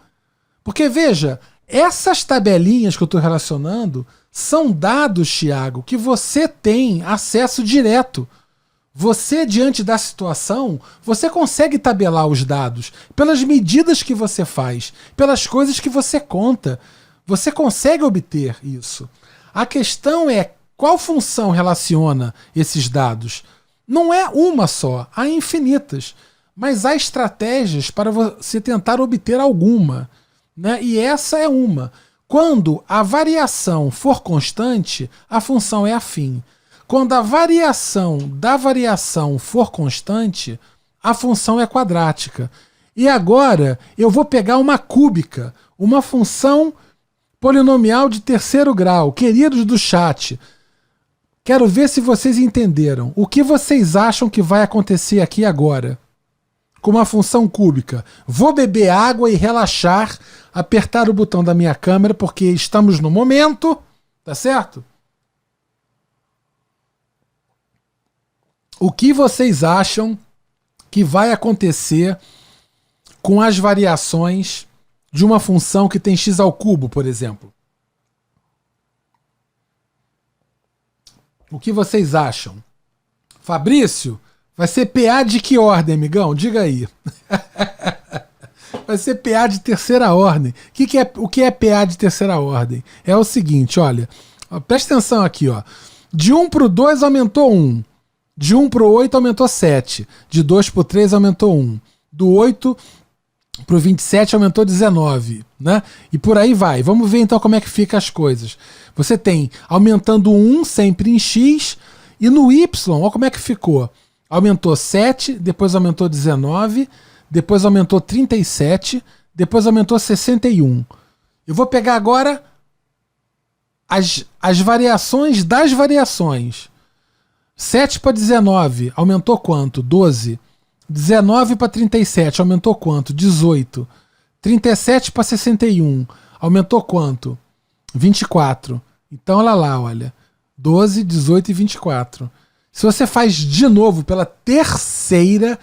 Porque, veja, essas tabelinhas que eu tô relacionando são dados, Tiago, que você tem acesso direto. Você, diante da situação, você consegue tabelar os dados pelas medidas que você faz, pelas coisas que você conta. Você consegue obter isso. A questão é qual função relaciona esses dados. Não é uma só, há infinitas. Mas há estratégias para você tentar obter alguma, né? E essa é uma. Quando a variação for constante, a função é afim. Quando a variação da variação for constante, a função é quadrática. E agora eu vou pegar uma cúbica, uma função polinomial de terceiro grau. Queridos do chat, quero ver se vocês entenderam. O que vocês acham que vai acontecer aqui agora? Com uma função cúbica. Vou beber água e relaxar, apertar o botão da minha câmera, porque estamos no momento, tá certo? O que vocês acham que vai acontecer com as variações de uma função que tem x ao cubo, por exemplo? O que vocês acham? Fabrício, vai ser PA de que ordem, amigão? Diga aí. Vai ser PA de terceira ordem. O que é PA de terceira ordem? É o seguinte, olha. Presta atenção aqui, ó. De 1 para o 2 aumentou 1. De 1 para o 8 aumentou 7. De 2 para o 3 aumentou 1. Do 8 para o 27 aumentou 19. Né? E por aí vai. Vamos ver então como é que fica as coisas. Você tem aumentando 1 sempre em x. E no y, olha como é que ficou. Aumentou 7, depois aumentou 19, depois aumentou 37, depois aumentou 61. Eu vou pegar agora as variações das variações. 7 para 19, aumentou quanto? 12. 19 para 37, aumentou quanto? 18. 37 para 61, aumentou quanto? 24. Então olha lá, olha. 12, 18 e 24. Se você faz de novo pela terceira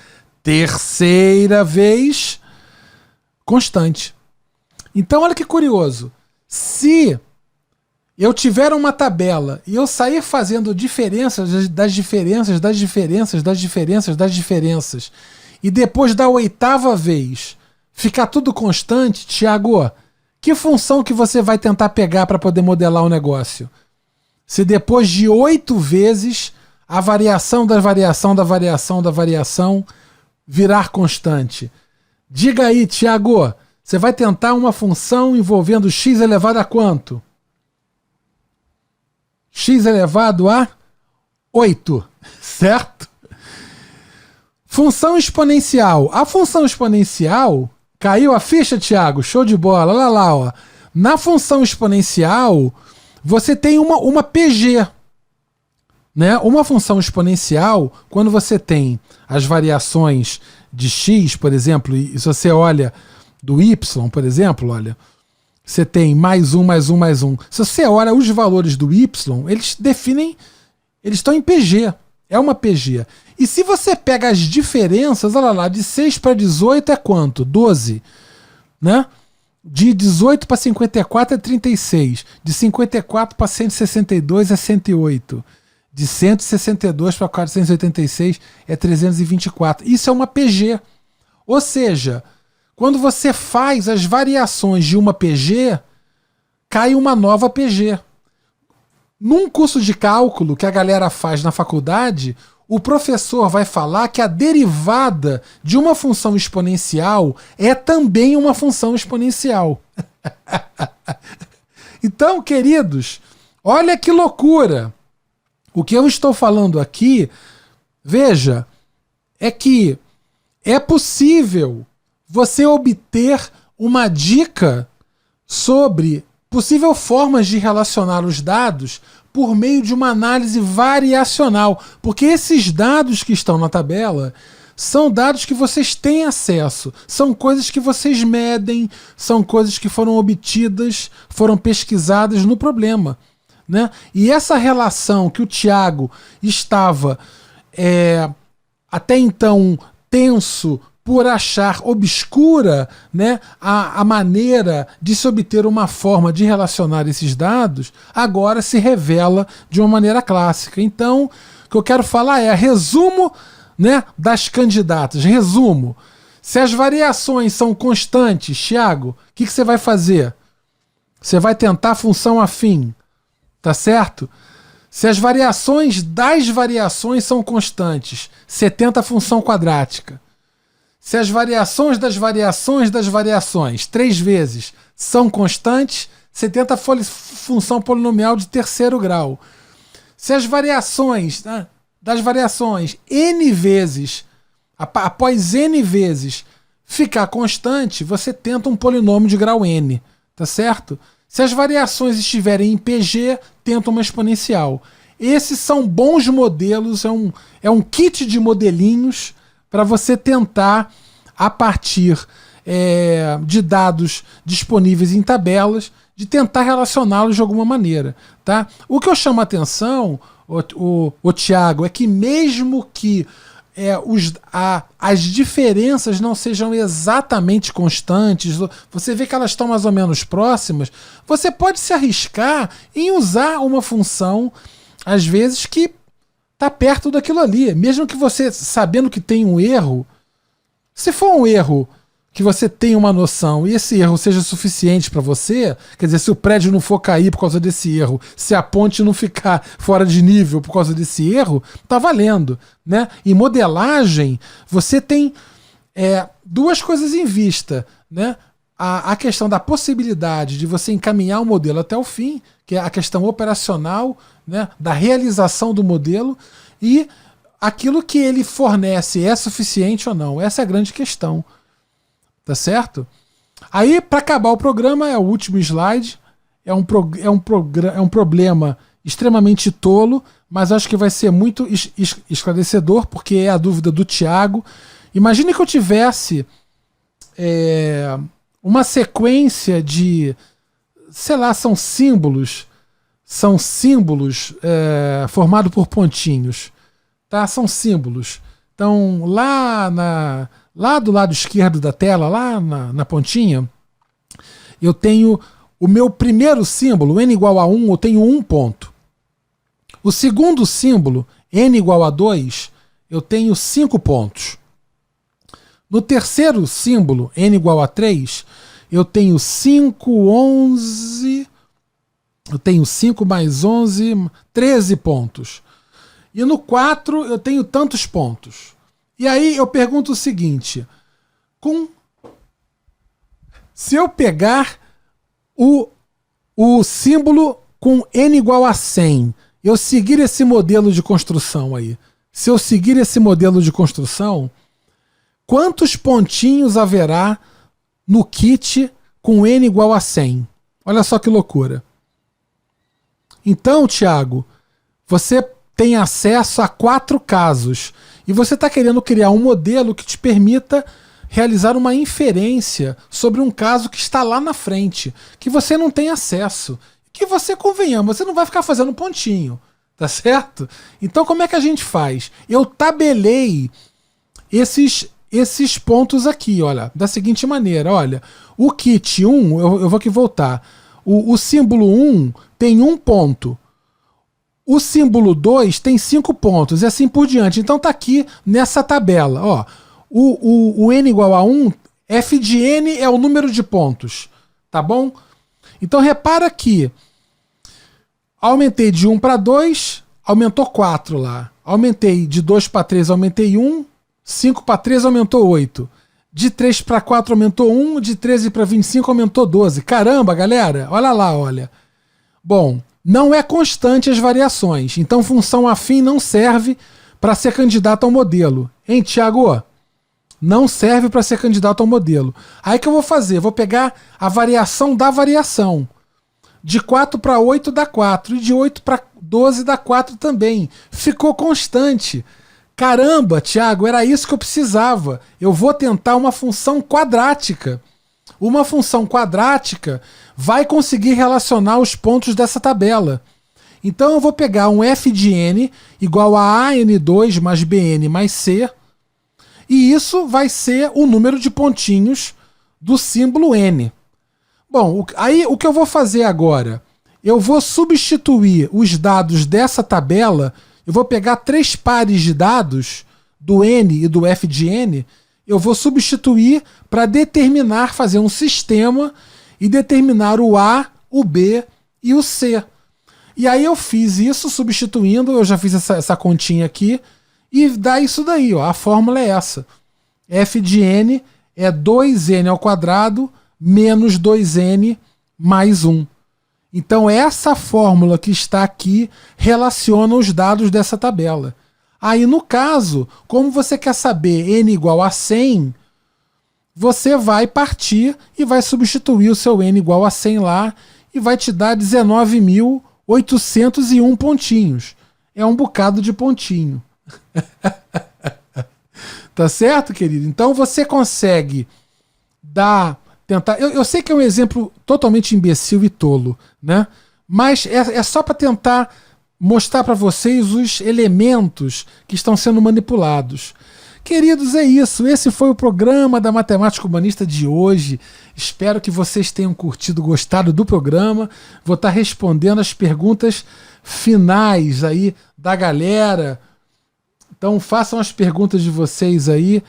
vez, constante. Então olha que curioso. Se eu tiver uma tabela e eu sair fazendo diferenças das diferenças, das diferenças, das diferenças, das diferenças, e depois da 8ª vez ficar tudo constante, Tiago, que função que você vai tentar pegar para poder modelar o negócio? Se depois de 8 vezes a variação da variação da variação da variação virar constante? Diga aí, Tiago, você vai tentar uma função envolvendo x elevado a quanto? X elevado a 8, certo? Função exponencial. A função exponencial, caiu a ficha, Tiago? Show de bola. Olha lá, ó. Na função exponencial, você tem uma PG. Né? Uma função exponencial, quando você tem as variações de x, por exemplo, e se você olha do y, por exemplo, olha, você tem mais um, mais um, mais um. Se você olha os valores do y, eles estão em PG. É uma PG. E se você pega as diferenças, olha lá, de 6 para 18 é quanto? 12. Né? De 18 para 54 é 36. De 54 para 162 é 108. De 162 para 486 é 324. Isso é uma PG. Ou seja, quando você faz as variações de uma PG, cai uma nova PG. Num curso de cálculo que a galera faz na faculdade, o professor vai falar que a derivada de uma função exponencial é também uma função exponencial. Então, queridos, olha que loucura! O que eu estou falando aqui, veja, é que é possível você obter uma dica sobre possíveis formas de relacionar os dados por meio de uma análise variacional, porque esses dados que estão na tabela são dados que vocês têm acesso, são coisas que vocês medem, são coisas que foram obtidas, foram pesquisadas no problema. Né? E essa relação que o Tiago estava até então tenso por achar obscura, né, a maneira de se obter uma forma de relacionar esses dados, agora se revela de uma maneira clássica. Então, o que eu quero falar é resumo, né, das candidatas. Resumo. Se as variações são constantes, Tiago, o que você vai fazer? Você vai tentar a função afim. Tá certo? Se as variações das variações são constantes, você tenta a função quadrática. Se as variações das variações das variações, 3 vezes, são constantes, você tenta a função polinomial de terceiro grau. Se as variações das variações n vezes, após n vezes, ficar constante, você tenta um polinômio de grau n. Tá certo? Se as variações estiverem em PG, tenta uma exponencial. Esses são bons modelos, é um kit de modelinhos para você tentar, a partir de dados disponíveis em tabelas, de tentar relacioná-los de alguma maneira. Tá? O que eu chamo a atenção, o Tiago, é que mesmo que as diferenças não sejam exatamente constantes, você vê que elas estão mais ou menos próximas, você pode se arriscar em usar uma função, às vezes, que está perto daquilo ali. Mesmo que você, sabendo que tem um erro, se for um erro que você tenha uma noção e esse erro seja suficiente para você, quer dizer, se o prédio não for cair por causa desse erro, se a ponte não ficar fora de nível por causa desse erro, tá valendo, né? Em modelagem, você tem duas coisas em vista, né? A questão da possibilidade de você encaminhar o modelo até o fim, que é a questão operacional, né? Da realização do modelo, e aquilo que ele fornece é suficiente ou não. Essa é a grande questão. Tá certo? Aí, para acabar o programa, é o último slide. É um problema extremamente tolo, mas acho que vai ser muito esclarecedor, porque é a dúvida do Tiago. Imagine que eu tivesse uma sequência de, sei lá, são símbolos formados por pontinhos. Tá? São símbolos. Então, lá do lado esquerdo da tela, lá na pontinha, eu tenho o meu primeiro símbolo, n igual a 1, eu tenho 1 ponto. O segundo símbolo, n igual a 2, eu tenho 5 pontos. No terceiro símbolo, n igual a 3, eu tenho 5, 11... Eu tenho 5 mais 11, 13 pontos. e no 4 eu tenho tantos pontos. E aí eu pergunto o seguinte, se eu pegar o símbolo com n igual a 100, eu seguir esse modelo de construção aí, se eu seguir esse modelo de construção, quantos pontinhos haverá no kit com n igual a 100? Olha só que loucura. Então, Thiago, você tem acesso a 4 casos e você está querendo criar um modelo que te permita realizar uma inferência sobre um caso que está lá na frente, que você não tem acesso, que você, convenhamos, você não vai ficar fazendo pontinho, tá certo? Então como é que a gente faz? Eu tabelei esses pontos aqui, olha, da seguinte maneira, olha, o kit 1, eu vou aqui voltar, o símbolo 1 tem 1 ponto, o símbolo 2 tem 5 pontos, e assim por diante. Então tá aqui nessa tabela, ó, o n igual a 1, f de n é o número de pontos, tá bom? Então repara que aumentei de 1 para 2, aumentou 4 lá, aumentei de 2 para 3, aumentei 1, 5 para 3 aumentou 8. De 3 para 4 aumentou 1, de 13 para 25 aumentou 12. Caramba, galera, olha lá, olha. Bom, não é constante as variações, então função afim não serve para ser candidato ao modelo. Hein, Thiago? Não serve para ser candidato ao modelo. Aí que eu vou fazer? Vou pegar a variação da variação. De 4 para 8 dá 4, e de 8 para 12 dá 4 também. Ficou constante. Caramba, Thiago, era isso que eu precisava. Eu vou tentar uma função quadrática. Uma função quadrática vai conseguir relacionar os pontos dessa tabela. Então eu vou pegar um f de n igual a an2 mais bn mais c, e isso vai ser o número de pontinhos do símbolo n. Bom, aí o que eu vou fazer agora? Eu vou substituir os dados dessa tabela. Eu vou pegar 3 pares de dados do n e do f de n, eu vou substituir para determinar, fazer um sistema e determinar o A, o B e o C. E aí eu fiz isso substituindo, eu já fiz essa continha aqui, e dá isso daí, ó, a fórmula é essa. F de n é 2n ao quadrado menos 2n mais 1. Então essa fórmula que está aqui relaciona os dados dessa tabela. Aí no caso, como você quer saber n igual a 100, você vai partir e vai substituir o seu n igual a 100 lá e vai te dar 19.801 pontinhos. É um bocado de pontinho. Tá certo, querido? Então você consegue tentar. Eu sei que é um exemplo totalmente imbecil e tolo, né? Mas é só para tentar mostrar para vocês os elementos que estão sendo manipulados. Queridos, é isso. Esse foi o programa da Matemática Humanista de hoje. Espero que vocês tenham curtido, gostado do programa. Vou estar respondendo as perguntas finais aí da galera. Então façam as perguntas de vocês aí.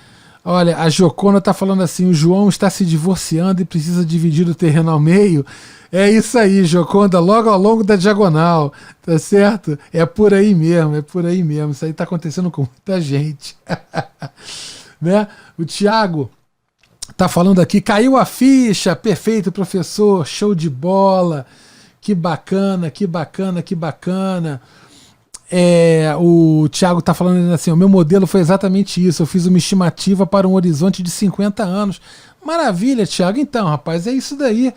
Olha, a Jocona tá falando assim, o João está se divorciando e precisa dividir o terreno ao meio. É isso aí, Joconda, logo ao longo da diagonal, tá certo? É por aí mesmo, é por aí mesmo. Isso aí tá acontecendo com muita gente. Né? O Thiago tá falando aqui, caiu a ficha, perfeito, professor, show de bola, que bacana, que bacana, que bacana. O Thiago tá falando assim, o meu modelo foi exatamente isso, eu fiz uma estimativa para um horizonte de 50 anos. Maravilha, Thiago. Então, rapaz, é isso daí.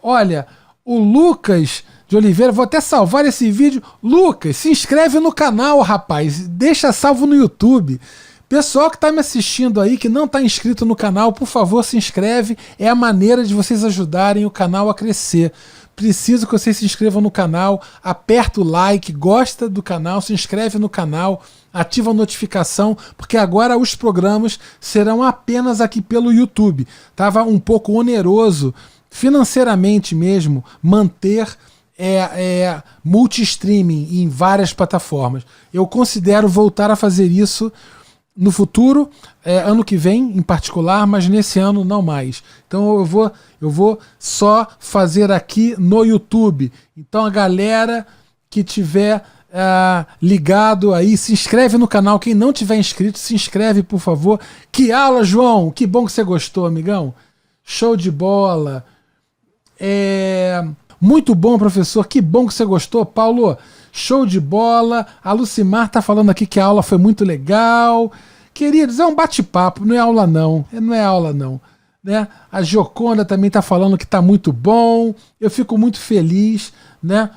Olha, o Lucas de Oliveira, vou até salvar esse vídeo. Lucas, se inscreve no canal, rapaz, deixa salvo no YouTube. Pessoal que está me assistindo aí, que não está inscrito no canal, por favor, se inscreve. É a maneira de vocês ajudarem o canal a crescer. Preciso que vocês se inscrevam no canal, aperta o like, gosta do canal, se inscreve no canal, ativa a notificação, porque agora os programas serão apenas aqui pelo YouTube. Tava um pouco oneroso, financeiramente mesmo, manter multi-streaming em várias plataformas. Eu considero voltar a fazer isso no futuro, ano que vem em particular, mas nesse ano não mais. Então eu vou só fazer aqui no YouTube. Então a galera que tiver ligado aí, se inscreve no canal. Quem não tiver inscrito, se inscreve, por favor. Que aula, João! Que bom que você gostou, amigão. Show de bola. Muito bom, professor. Que bom que você gostou, Paulo. Show de bola. A Lucimar tá falando aqui que a aula foi muito legal. Queridos, é um bate-papo, não é aula não. Não é aula não. Né? A Gioconda também tá falando que tá muito bom. Eu fico muito feliz, né?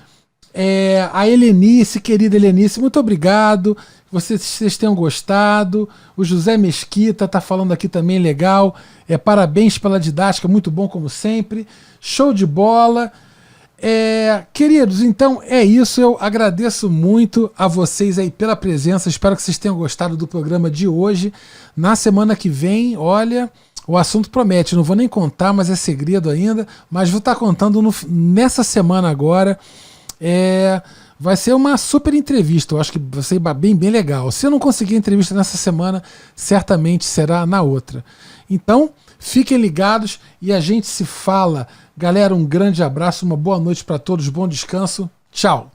A Helenice, querida Helenice, muito obrigado. Vocês tenham gostado. O José Mesquita tá falando aqui também, legal. Parabéns pela didática, muito bom como sempre. Show de bola. Queridos, então é isso. Eu agradeço muito a vocês aí pela presença. Espero que vocês tenham gostado do programa de hoje. Na semana que vem, olha, o assunto promete. Não vou nem contar, mas é segredo ainda. Mas vou estar contando nessa semana agora. Vai ser uma super entrevista. Eu acho que vai ser bem legal. Se eu não conseguir entrevista nessa semana, certamente será na outra. Então, fiquem ligados e a gente se fala. Galera, um grande abraço, uma boa noite para todos, bom descanso. Tchau!